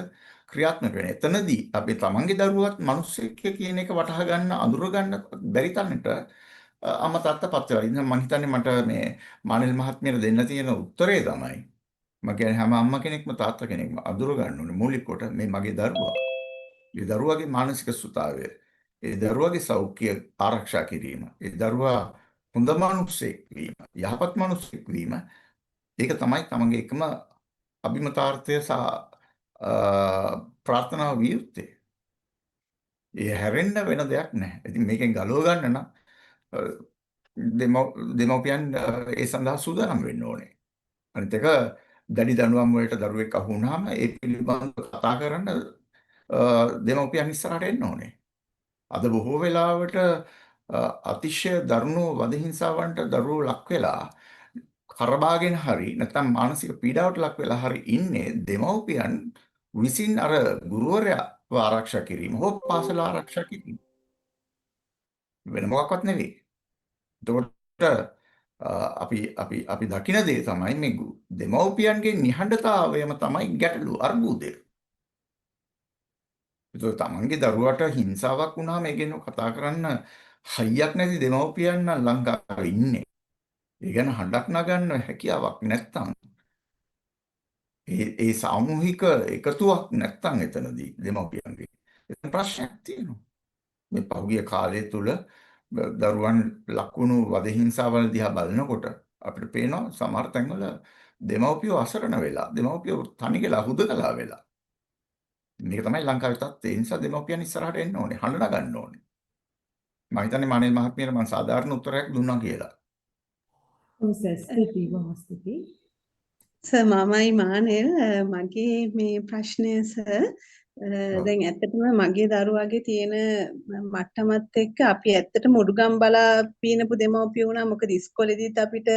ක්‍රියාත්මක වෙන. එතනදී අපි තමන්ගේ දරුවත් මිනිස්සෙක් කියන එක වටහා ගන්න අඳුර ගන්න බැරි තැනට අම්මා තාත්තා පත් වෙලා. ඉතින් මම හිතන්නේ මට මේ මානෙල් මහත්මියට දෙන්න තියෙන උත්තරේ තමයි මම කියන්නේ හැම අම්මා කෙනෙක්ම තාත්තා කෙනෙක්ම අඳුර ගන්න ඕනේ මූලික කොට මේ මගේ දරුවා. ඒ දරුවාගේ මානසික සුතාවය, ඒ දරුවාගේ සෞඛ්‍ය ආරක්ෂා කිරීම, ඒ දරුවා හොඳ මිනිසෙක් වීම, යහපත් මිනිසෙක් වීම ඒක තමයි තමන්ගේ එකම අභිමතාර්ථය සහ ප්‍රාර්ථනාව විය යුත්තේ. ඒ හැරෙන්න වෙන දෙයක් නැහැ. ඉතින් මේකෙන් ගලව ගන්න නම් දෙමව්පියන් ඒ සඳහා සූදානම් වෙන්න ඕනේ. අනිත් එක දැඩි දඬුවම් වලට දරුවෙක් අහු වුණාම ඒ පිළිබඳව කතා කරන්න දෙමව්පියන් ඉස්සරහට එන්න ඕනේ. අද බොහෝ වෙලාවට අතිශය දරුණු වද හිංසාවන්ට දරුවෝ ලක් වෙලා කරබාගෙන හරි නැත්නම් මානසික පීඩාවට ලක් වෙලා හරි ඉන්නේ දෙමව්පියන් විසින් අර ගුරුවරයා ආරක්ෂා කිරීම හෝ පාසල ආරක්ෂා කිරීම වෙන මොකක්වත් නෙවෙයි. එතකොට අපි දකින දේ තමයි මේ දෙමව්පියන්ගේ නිහඬතාවයම තමයි ගැටලු අර්බුදය. ඒක තමන්ගේ දරුවාට හිංසාවක් වුණාම ඒ ගැන කතා කරන්න හයියක් නැති දෙමව්පියන් නම් ලංකාවේ ඉන්නේ. ඒ ගැන හඬක් නගන්න හැකියාවක් නැත්තම් ඒ සාමූහික එකතුවක් නැත්තම් එතනදී දෙමව්පියන්ගේ එතන ප්‍රශ්නයක් තියෙනවා. මේ පහුගිය කාලය තුල දරුවන් ලක්වුණු වද හිංසාවල් දිහා බලනකොට අපිට පේනවා සමහර තැන්වල දෙමව්පියෝ අසරණ වෙලා දෙමව්පියෝ තනියලා හුදකලා වෙලා. මේක තමයි ලංකාවේ තත්ත්වය. ඒ නිසා දෙමව්පියන් ඉස්සරහට එන්න ඕනේ, හඬ නගන්න ඕනේ. මම හිතන්නේ මානෙල් මහත්මියට මම සාධාරණ උත්තරයක් දුන්නා කියලා. ඔව් සර් ස්තුතියි බොහොම ස්තුතියි. සර් මමයි මානෙල් මගේ මේ ප්‍රශ්නය සර් දැන් ඇත්තටම මගේ දරුවාගේ තියෙන මට්ටමත් එක්ක අපි ඇත්තටම උඩුගම් බලා පීනපු දෙමව්පියෝ වුණා. මොකද ඉස්කෝලේදීත් අපිට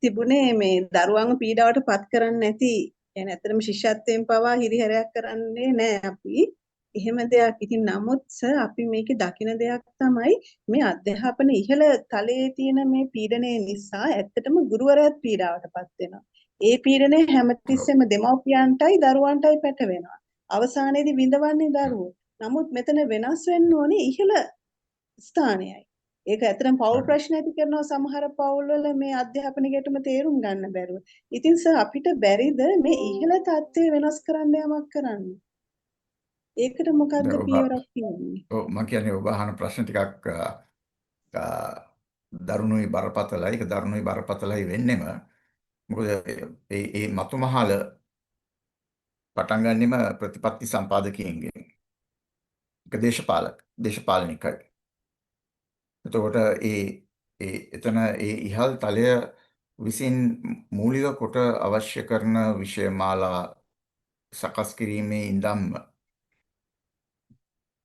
තිබුණේ මේ දරුවන්ව පීඩාවට පත් කරන්නේ නැති يعني ඇත්තටම ශිෂ්‍යත්වයෙන් පවා හිරිහැරයක් කරන්නේ නැහැ අපි. එහෙම දෙයක්. ඉතින් නමුත් සර් අපි මේකේ දකින දෙයක් තමයි මේ අධ්‍යාපන ඉහළ තලයේ තියෙන මේ පීඩනය නිසා ඇත්තටම ගුරුවරයාත් පීඩාවටපත් වෙනවා. ඒ පීඩනය හැමතිස්සෙම දෙමව්පියන්ටයි දරුවන්ටයි පැටවෙනවා. අවසානයේදී විඳවන්නේ දරුවෝ. නමුත් මෙතන වෙනස් වෙන්න ඕනේ ඉහළ ස්ථානයයි. ඒක ඇත්තටම පෞල් ප්‍රශ්න ඇති කරනවා සමහර පෞල්වල මේ අධ්‍යාපන ගැටුම තේරුම් ගන්න බැරුව. ඉතින් සර් අපිට බැරිද මේ ඉහළ තත්ත්වය වෙනස් කරන්න යමක් කරන්න? ඒකට මොකද්ද පියවරක් තියෙන්නේ? ඔව් මම කියන්නේ ඔබ අහන ප්‍රශ්න ටිකක් දරුණුයි බරපතලයි. ඒක දරුණුයි බරපතලයි වෙන්නෙම මොකද ඒ මතුමහල පටන් ගන්නෙම ප්‍රතිපත්ති සම්පාදකයන්ගෙන්. ඒක දේශපාලනිකයි. එතකොට එතන ඒ ඉහළ තලය විසින් මූලික කොට අවශ්‍ය කරන විෂය මාලා සකස් කිරීමේ ඉඳන්ම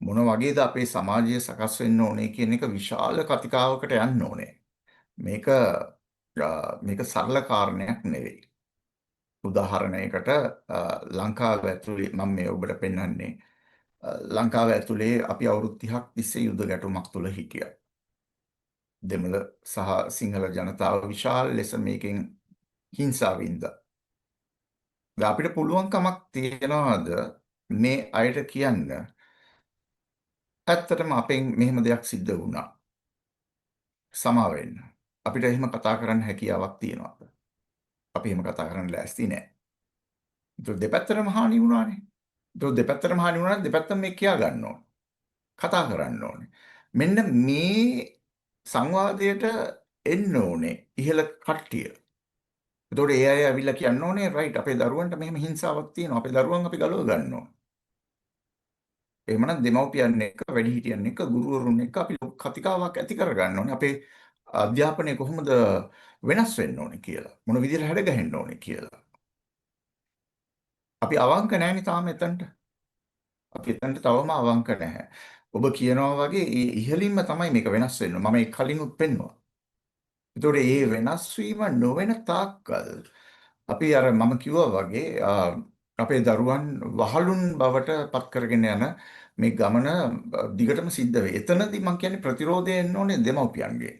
මොන වගේද අපේ සමාජය සකස් වෙන්න ඕනේ කියන එක විශාල කතිකාවකට යන්න ඕනේ. මේක සරල කාරණයක් නෙවෙයි. උදාහරණයකට ලංකාව ඇතුලේ මම මේ ඔබට පෙන්වන්නේ ලංකාව ඇතුලේ අපි අවුරුදු 30ක් තිස්සේ යුද ගැටුමක් තුල හිටියා. දෙමළ සහ සිංහල ජනතාව විශාල ලෙස මේකෙන් හිංසා වින්දා. දැන් අපිට පුළුවන්කමක් තියනවාද මේ අයට කියන්න ඇත්තටම අපෙන් මෙහෙම දෙයක් සිද්ධ වුණා. සමා වෙන්න. අපිට එහෙම කතා කරන්න හැකියාවක් තියනවාද? අපි එහෙම කතා කරන්න ලෑස්ති නෑ. ඒක දෙපැත්තටම හානි වුණානේ. ඒක දෙපැත්තටම හානි වුණා දෙපැත්තම මේ කියා ගන්න ඕන. කතා කරන්න ඕනේ. මෙන්න මේ සංවාදයට එන්න ඕනේ ඉහළ කට්ටිය. එතකොට ඒ අය ඇවිල්ලා කියන්න ඕනේ රයිට් අපේ දරුවන්ට මෙහෙම හිංසාවක් තියෙනවා. අපේ දරුවන් අපි ගලව ගන්න ඕනේ. එහෙමනම් දෙමව්පියන් එක්ක වැඩිහිටියන් එක්ක ගුරුවරුන් එක්ක අපි කතිකාවක් ඇති කරගන්න ඕනේ. අපේ අධ්‍යාපනය කොහොමද වෙනස් වෙන්න ඕනේ කියලා. මොන විදිහට හැඩගැහෙන්න ඕනේ කියලා. අපි අවංක නැහැනේ තාම එතනට. අපි එතනට තවම අවංක නැහැ. ඔබ කියනවා වගේ ඒ ඉහළින්ම තමයි මේක වෙනස් වෙන්න. මම ඒ කලිනුත් පෙන්නුවා. ඒතකොට මේ වෙනස් වීම නොවන තාක්කල් අපි අර මම කිව්වා වගේ අපේ දරුවන් වහලුන් බවට පත් කරගෙන යන මේ ගමන දිගටම සිද්ධ වෙයි. එතනදී මම කියන්නේ ප්‍රතිරෝධය එන්න ඕනේ දෙමව්පියන්ගේ.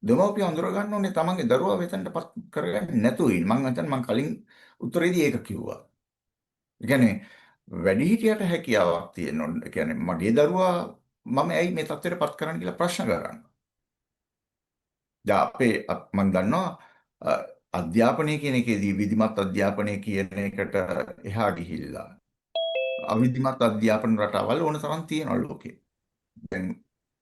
දෙමව්පියන් අඳුර ගන්න ඕනේ තමන්ගේ දරුවා වෙතනට පත් කරගන්නේ නැතුව ඉන්න. මම කලින් උත්තරේදී ඒක කිව්වා. ඒ කියන්නේ වැඩිහිටියට හැකියාවක් තියෙන්න ඕනේ. ඒ කියන්නේ මගේ දරුවා මම ඇයි මේ තත්ත්වයට පත් කරන්න කියලා ප්‍රශ්න කරන්න. දැන් මම දන්නවා අධ්‍යාපනය කියන එකේදී විධිමත් අධ්‍යාපනය කියන එකට එහා ගිහිල්ලා අවිධිමත් අධ්‍යාපන රටාවල් ඕන තරම් තියෙනවා ලෝකේ. දැන්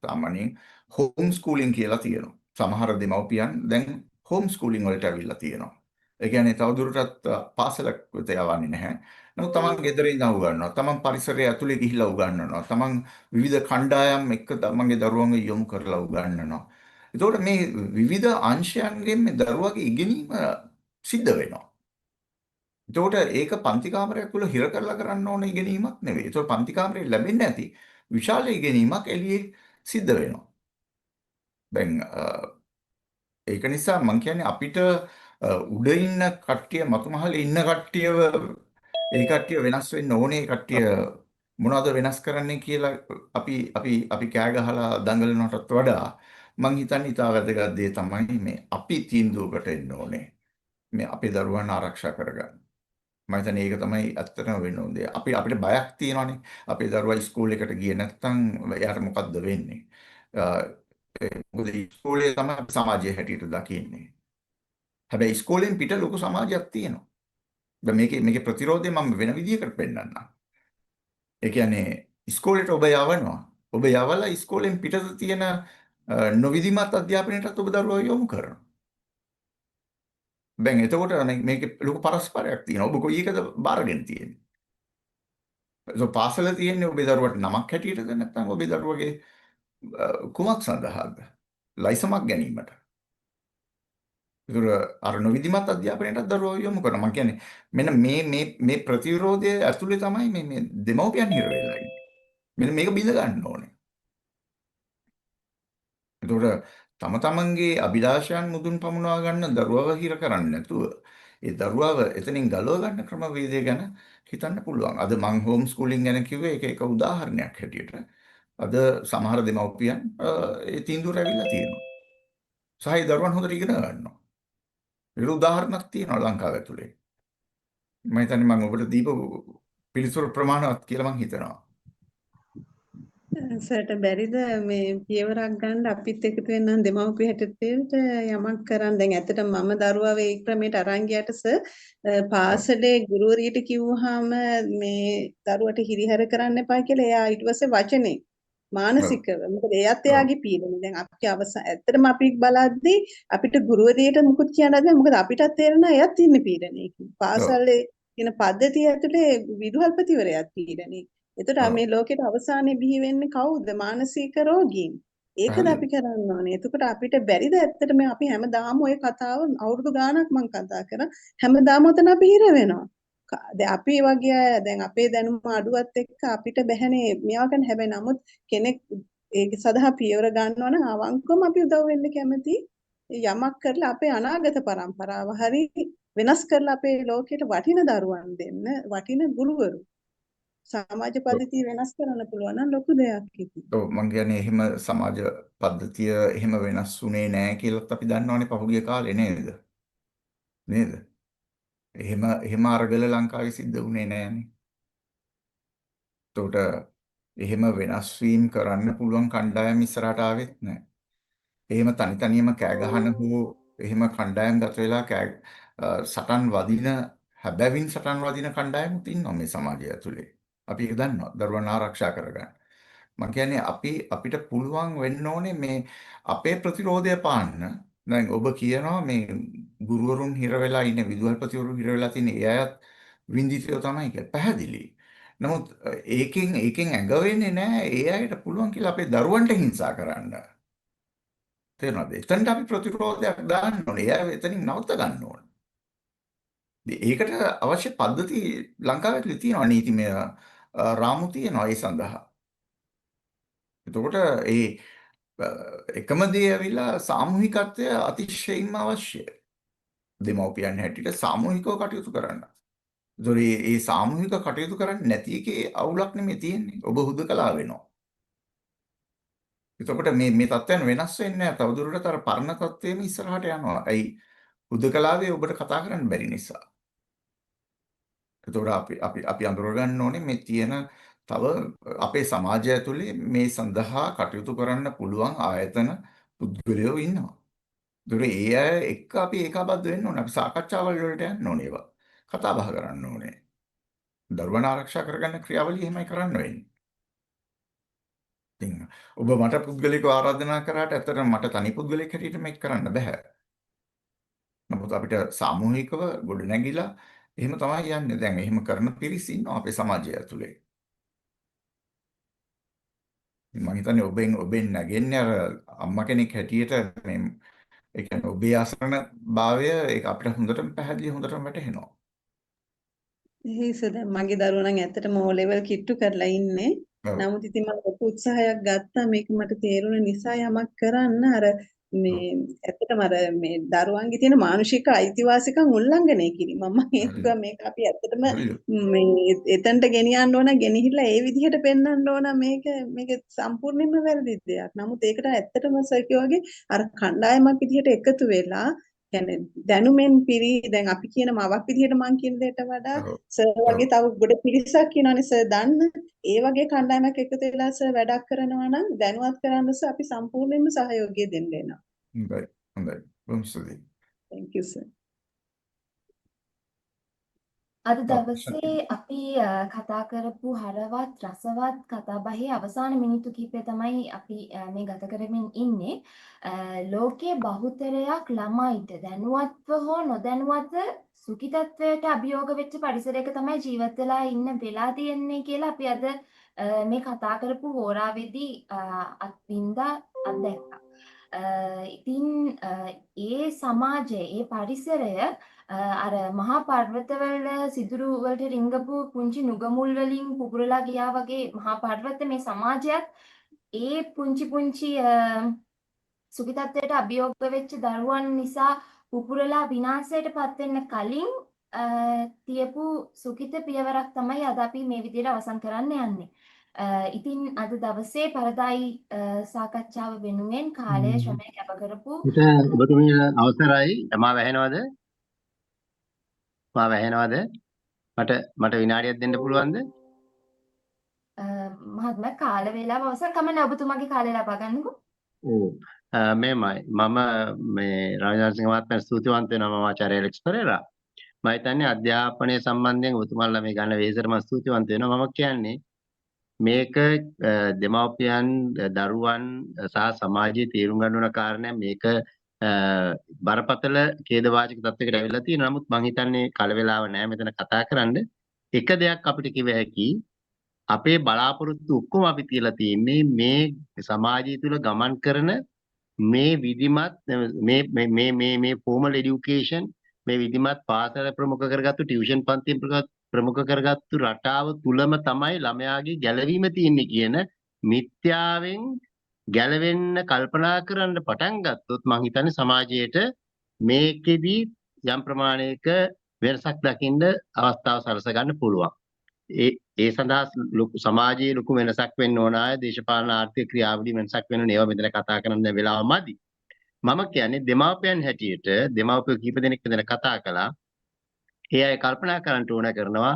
සාමාන්‍යයෙන් හෝම් ස්කූලින් කියලා තියෙනවා. සමහර දෙමව්පියන් දැන් හෝම් ස්කූලින් වලට ඇවිල්ලා තියෙනවා. ඒ කියන්නේ තවදුරටත් පාසලක් වෙත යවන්නේ නැහැ. නමුත් තමන් ගෙදර ඉඳන් උගන්වනවා. තමන් පරිසරය ඇතුලේ ගිහිල්ලා උගන්වනවා. තමන් විවිධ කණ්ඩායම් එක්ක තමන්ගේ දරුවන්ව යොමු කරලා උගන්වනවා. එතකොට මේ විවිධ අංශයන්ගෙන් මේ දරුවගේ ඉගෙනීම සිද්ධ වෙනවා. එතකොට ඒක පන්ති කාමරයක් තුළ හිර කරලා කරන්න ඕන ඉගෙනීමක් නෙවෙයි. ඒතකොට පන්ති කාමරේ ලැබෙන්නේ නැති විශාල ඉගෙනීමක් එළියේ සිද්ධ වෙනවා. දැන් ඒක නිසා මම කියන්නේ අපිට උඩ ඉන්න කට්ටිය මතුමහලේ ඉන්න කට්ටියව ඒ කට්ටිය වෙනස් වෙන්න ඕනේ කට්ටිය මොනවද වෙනස් කරන්නේ කියලා අපි කෑ ගහලා දඟලනටත් වඩා මං හිතන්නේ ඊට වැදගත් දේ තමයි මේ අපි තීන්දුවකට එන්න ඕනේ. මේ අපේ දරුවන් ආරක්ෂා කරගන්න. මම හිතන්නේ ඒක තමයි ඇත්තටම වෙන්න ඕනේ. අපිට බයක් තියෙනවානේ. අපේ දරුවා ඉස්කෝලේකට ගියේ නැත්නම් එයාට මොකද්ද වෙන්නේ? මොකද ඉස්කෝලේ තමයි අපි සමාජය හැටියට දකින්නේ. හැබැයි ඉස්කෝලෙන් පිට ලොකු සමාජයක් තියෙනවා. දැන් මේකේ ප්‍රතිරෝධය මම වෙන විදිහකට පෙන්නන්නම්. ඒ කියන්නේ ඉස්කෝලේට ඔබ යවනවා. ඔබ යවලා ඉස්කෝලෙන් පිටත තියෙන නොවිධිමත් අධ්‍යාපනයටත් ඔබ දරුවව යොමු කරනවා. දැන් එතකොට මේකේ ලොකු පරස්පරයක් තියෙනවා. ඔබ කොයි එකද බාරගෙන තියෙන්නේ? ඒක පාසල තියෙන්නේ ඔබේ දරුවට නමක් හැටියටද නැත්නම් ඔබේ දරුවගේ කුමක් සඳහාද? ලයිසමක් ගැනීමට. ඒක අර නොවිධිමත් අධ්‍යාපනයටත් දරුවව යොමු කරනවා. මම කියන්නේ මෙන්න මේ ප්‍රතිවිරෝධය ඇතුලේ තමයි මේ දෙමව්පියන් හිර වෙලා ඉන්නේ. මෙන්න මේක බිඳ ගන්න ඕනේ. ඒතකොට තමන්ගේ අභිලාෂයන් මුදුන් පමුණවා ගන්න දරුවව හිර කරන්නේ නැතුව ඒ දරුවව එතනින් ගලව ගන්න ක්‍රමවේදය ගැන හිතන්න පුළුවන්. අද මං හෝම් ස්කූලින් ගැන කිව්වේ ඒක උදාහරණයක් හැටියට. අද සමහර දෙමව්පියන් ඒ තීන්දුවට ඇවිල්ලා තියෙනවා. සහ ඒ දරුවන් හොඳට ඉගෙන ගන්නවා. ඒක උදාහරණයක් තියෙනවා ලංකාව ඇතුලේ. මම හිතන්නේ මම ඔබට දීපු පිළිතුරු ප්‍රමාණවත් කියලා මං හිතනවා. සර්ට බැරිද මේ පියවරක් ගන්න අපිත් එකතු වෙන්න දෙමව්පිය හැටියට යමක් කරන්න. දැන් ඇත්තටම මම දරුවා ඒ ක්‍රමයට අරන් ගියට පාසලේ ගුරුවරියට කිව්වහම මේ දරුවට හිරිහැර කරන්න එපා කියලා එයා ඊට පස්සේ වචනේ මානසිකව මොකද එයාත් එයාගේ පීඩන. දැන් අපි ඇත්තටම අපි බලද්දී අපිට ගුරුවරියට මුකුත් කියන්න බෑ. මොකද අපිටත් තේරෙනවා එයාත් ඉන්නේ පීඩනයකින්. පාසලේ කියන පද්ධතිය ඇතුලේ විදුහල්පතිවරයාත් පීඩනයකින්. එතකොට මේ ලෝකෙට අවසානයේ බිහි වෙන්නේ කවුද? මානසික රෝගීන්. ඒකද අපි කරන්න ඕනේ. එතකොට අපිට බැරිද ඇත්තටම අපි හැමදාම ওই කතාව අවුරුදු ගාණක් මම කතා කරා. හැමදාම උතන අපි හිර වෙනවා. දැන් අපි වගේ අය දැන් අපේ දැනුම අඩුවත් එක්ක අපිට බැහැනේ මේවා ගන්න. හැබැයි නමුත් කෙනෙක් ඒක සඳහා පියවර ගන්නවා නම් අවංකවම අපි උදව් වෙන්න කැමති. යමක් කරලා අපේ අනාගත පරම්පරාව හරි වෙනස් කරලා අපේ ලෝකෙට වටින දරුවන් දෙන්න, වටින ගුරුවරු සමාජ පද්ධතිය වෙනස් කරන්න පුළුවන් නම් ලොකු දෙයක් ඉතින්. ඔව් මම කියන්නේ එහෙම සමාජ පද්ධතිය එහෙම වෙනස් වුණේ නැහැ කියලාත් අපි දන්නවනේ පහුගිය කාලේ නේද? නේද? එහෙම අරගල ලංකාවේ සිද්ධ වුණේ නැහනේ. එතකොට එහෙම වෙනස් වීම කරන්න පුළුවන් කණ්ඩායම් ඉස්සරහට ආවෙත් නැහැ. එහෙම තනි තනියම කෑ ගහන හෝ එහෙම කණ්ඩායම් ගත වෙලා සටන් වදින හැබැවින් සටන් වදින කණ්ඩායමුත් ඉන්නවා මේ සමාජය ඇතුලේ. අපි ඒක දන්නවා දරුවන් ආරක්ෂා කරගන්න. මම කියන්නේ අපිට පුළුවන් වෙන්න ඕනේ මේ අපේ ප්‍රතිරෝධය පාන්න දැන් ඔබ කියනවා මේ ගුරුවරුන් හිර වෙලා ඉන්නේ විදුහල්පතිවරු හිර වෙලා තියෙන ඒ අයත් වින්දිතයෝ තමයි කියලා. පැහැදිලි. නමුත් ඒකෙන් ඇඟ වෙන්නේ නැහැ ඒ අයට පුළුවන් කියලා අපේ දරුවන්ට හිංසා කරන්න. තේරෙනවද? එතනට අපි ප්‍රතිරෝධයක් දාන්න ඕනේ. එයා එතනින් නවත්ත ගන්න ඕනේ. ඒකට අවශ්‍ය පද්ධති ලංකාවේ තියෙනවා නීතිමය රාමු තියෙනවා ඒ සඳහා. එතකොට එකම දේ ඇවිල්ලා සාමූහිකත්වය අතිශයින්ම අවශ්‍යයි. දෙමව්පියන් හැටියට සාමූහිකව කටයුතු කරන්න. ඒතොර මේ සාමූහික කටයුතු කරන්නේ නැති එකේ අවුලක් නෙමෙයි තියෙන්නේ. ඔබ හුදකලා වෙනවා. එතකොට මේ තත්ත්වයන් වෙනස් වෙන්නේ නැහැ. තවදුරටත් අර පරණ තත්ත්වෙම ඉස්සරහට යනවා. ඇයි? හුදකලාවේ ඔබට කතා කරන්න බැරි නිසා. එතකොට අපි අඳුර ගන්න ඕනේ මේ තියෙන තව අපේ සමාජය ඇතුලේ මේ සඳහා කටයුතු කරන්න පුළුවන් ආයතන පුද්ගලයෝ ඉන්නවා. ඒතකොට ඒ අය එක්ක අපි ඒකාබද්ධ වෙන්න ඕනේ. අපි සාකච්ඡාවල් වලට යන්න ඕනේ ඒවා. කතා බහ කරන්න ඕනේ. දරුවන් ආරක්ෂා කරගන්න ක්‍රියාවලිය එහෙමයි කරන්න වෙන්නේ. ඉතින් ඔබ මට පුද්ගලිකව ආරාධනා කරාට ඇත්තටම මට තනි පුද්ගලෙක් හැටියට මේක කරන්න බෑ. නමුත් අපිට සාමූහිකව ගොඩනැගිලා එහෙම තමයි යන්නේ. දැන් එහෙම කරන පිරිස් ඉන්නවා අපේ සමාජය ඇතුලේ. මම හිතන්නේ ඔබෙන් නැගෙන්නේ අර අම්මා කෙනෙක් හැටියට මේ ඒ කියන්නේ ඔබේ අසරණ භාවය ඒක අපිට හොඳටම පැහැදිලි හොඳටම වැටහෙනවා. දැන් මගේ දරුවා නම් ඇත්තටම O level කිට්ටු කරලා ඉන්නේ. ඔව්. නමුත් ඉතින් මම ලොකු උත්සාහයක් ගත්තා මේක මට තේරුණ නිසා යමක් කරන්න අර මේ ඇත්තටම අර මේ දරුවන්ගේ තියෙන මානසික අයිතිවාසිකම් උල්ලංඝනය කිරීම. මම හිතුවා මේක අපි ඇත්තටම හරිද? මේ එතනට ගෙනියන්න ඕන ගෙනහිල්ලා ඒ විදිහට පෙන්වන්න ඕන මේක සම්පූර්ණයෙන්ම වැරදි දෙයක්. නමුත් ඒකට ඇත්තටම සර්කිය වගේ අර කණ්ඩායමක් විදිහට එකතු වෙලා කියන්නේ දැනුමෙන් පිරි දැන් අපි කියන මවක් විදිහට මං කියන දෙයට වඩා ඔව්. සර් වගේ තව ගොඩ පිරිසක් කියනවානේ සර් දන්න ඒ වගේ කණ්ඩායමක් එකතු වෙලා සර් වැඩක් කරනවා නම් දැනුවත් කරන්න සර් අපි සම්පූර්ණයෙන්ම සහයෝගය දෙන්න වෙනවා. හොඳයි. හොඳයි. බොහොම ස්තුතියි. Thank you sir. අද ඔව්. දවසේ අපි කතා කරපු හරවත් රසවත් කතාබහේ අවසාන මිනිත්තු කිහිපය තමයි අපි මේ ගත කරමින් ඉන්නේ. ලෝකයේ බහුතරයක් ළමයිට දැනුවත්ව හෝ නොදැනුවත්ව සුඛිතත්වයට අභියෝග වෙච්ච පරිසරයක තමයි ජීවත් වෙලා ඉන්න වෙලා තියෙන්නේ කියලා අපි අද මේ කතා කරපු හෝරාවේදී අත්විඳා අත්දැක්කා. ඉතින් ඒ සමාජය, ඒ පරිසරය අර මහා පර්වතවල සිදුරු වලට රිංගපු පුංචි නුගමුල් වලින් පුපුරලා ගියා වගේ මහා පර්වත මේ සමාජයත් ඒ පුංචි පුංචි සුඛිතත්වයට අභියෝග වෙච්ච දරුවන් නිසා පුපුරලා විනාශයටපත් වෙන්න කලින් තියපු සුඛිත පියවරක් තමයි අද අපි මේ විදිහට අවසන් කරන්න යන්නේ. ඉතින් අද දවසේ පරදායි සාකච්ඡාව වෙනුවෙන් කාලය ශ්‍රමය කැප කරපු ඔබතුමිය අවසරයි මා වැහෙනවද මට විනාඩියක් දෙන්න පුළුවන්ද මහත්මයා කාල වේලාව අවසන් කමන්නේ ඔබතුමාගේ කාලය ලබා ගන්නකෝ. ඔව් මේමයි මම මේ රාජාසිංහ මහත්මයාට ස්තුතිවන්ත වෙනවා මම ආචාර්ය ඇලෙක්ස් පෙරේරා මම හිතන්නේ අධ්‍යාපනය සම්බන්ධයෙන් ඔබතුමාලා මේ ගන්න වේසර මම ස්තුතිවන්ත වෙනවා මම කියන්නේ මේක දෙමාපියන් දරුවන් සහ සමාජයේ තීරුම් ගන්න ඕන කාරණයක් මේක බරපතල ඛේදවාචක තත්යකට ඇවිල්ලා තියෙනවා. නමුත් මම හිතන්නේ කල වේලාව නැහැ මෙතන කතා කරන්න. එක දෙයක් අපිට කිව හැකි අපේ බලාපොරොත්තු ඔක්කොම අපි තියලා තියෙන්නේ මේ සමාජය තුළ ගමන් කරන මේ විධිමත් මේ ෆෝමල් এডুকেෂන් මේ විධිමත් පාසල ප්‍රමුඛ කරගත්තු ටියුෂන් පන්ති ප්‍රමුඛ කරගත්තු රටාව තුලම තමයි ළමයාගේ ගැලවීම තියෙන්නේ කියන මිත්‍යාවෙන් ගැලවෙන්න කල්පනා කරන්න පටන් ගත්තොත් මම හිතන්නේ සමාජයේට මේකෙදි යම් ප්‍රමාණයක වෙනසක් දකින්න අවස්ථාව සලස ගන්න පුළුවන්. ඒ සඳහා සමාජයේ ලොකු වෙනසක් වෙන්න ඕන ආය දේශපාලන ආර්ථික ක්‍රියාවලිය වෙනසක් වෙන්න ඕන ඒවා මෙතන කතා කරන්න වෙලාව මදි. මම කියන්නේ දෙමාපියන් හැටියට දෙමාපියෝ කීප දෙනෙක් මෙතන කතා කළා. ඒ අය කල්පනා කරන්න ඕන කරනවා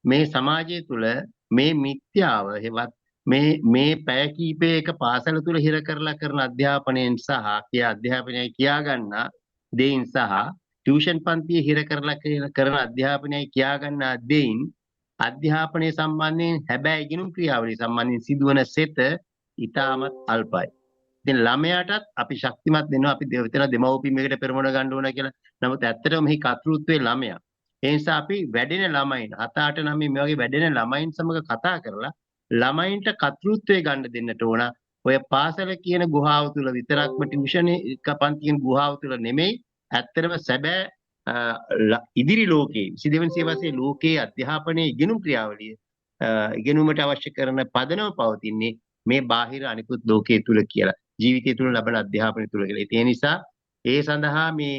මේ සමාජය තුළ මේ මිත්‍යාව හෙවත් මේ පැය කීපයක පාසල තුල හිර කරලා කරන අධ්‍යාපනයෙන් සහ අධ්‍යාපනයයි කියා ගන්න දෙයින් සහ ටියුෂන් පන්තියේ හිර කරලා කරන අධ්‍යාපනයයි කියා ගන්න දෙයින් අධ්‍යාපනය සම්බන්ධයෙන් හැබැයි ගිනුම් ක්‍රියාවලිය සම්බන්ධයෙන් සිදුවන සෙත ඉතාමත් අල්පයි. ඉතින් ළමයාටත් අපි ශක්තිමත් වෙනවා අපි දෙවිතන දෙමව්පියන් මේකට පෙරමුණ ගන්න ඕන කියලා. නමුත් ඇත්තටම මෙහි කර්තෘත්වයේ ළමයා. ඒ නිසා අපි වැඩෙන ළමයින් 7 8 9 මේ වගේ වැඩෙන ළමයින් සමග කතා කරලා ළමයින්ට කර්තෘත්වය ගන්න දෙන්නට ඕන. ඔය පාසල කියන ගුහාව තුල විතරක්ම ටියුෂන් එක පන්තියෙන් ගුහාව තුල නෙමෙයි ඇත්තටම සැබෑ ඉදිරි ලෝකයේ 22 වෙනි සියවසේ ලෝකයේ අධ්‍යාපනයේ ඉගෙනුම් ක්‍රියාවලිය ඉගෙනුමට අවශ්‍ය කරන පදනම පවතින්නේ මේ බාහිර අනිකුත් ලෝකයේ තුල කියලා. ජීවිතය තුල ලබන අධ්‍යාපනය තුල කියලා. ඒ නිසා ඒ සඳහා මේ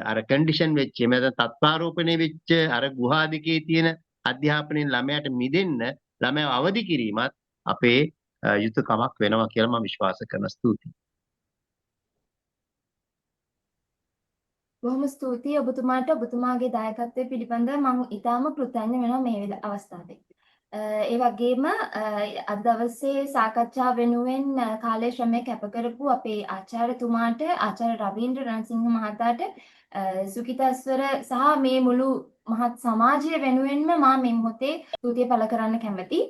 අර කන්ඩිෂන් වෙච්ච එමෙතන තත්ත්වාරෝපණය වෙච්ච අර ගුහා දෙකේ තියෙන අධ්‍යාපනයෙන් ළමයාට මිදෙන්න ළමයා අවදි කිරීමත් අපේ යුතුයකමක් වෙනවා කියලා මම විශ්වාස කරනවා. ස්තුතියි. බොහොම ස්තුතියි ඔබතුමාට ඔබතුමාගේ දායකත්වය පිළිබඳව මම ඉතාම කෘතඥ වෙනවා මේ අවස්ථාවේ. ඒ වගේම අද දවසේ සාකච්ඡාව වෙනුවෙන් කාලය ශ්‍රමය කැප කරපු අපේ ආචාර්යතුමාට ආචාර්ය රවීන්ද්‍ර රණසිංහ මහතාට සුකිතස්වර සහ මේ මුළු මහත් සමාජය වෙනුවෙන්ම මා මේ මොහොතේ ස්තුතිය පළ කරන්න කැමතියි.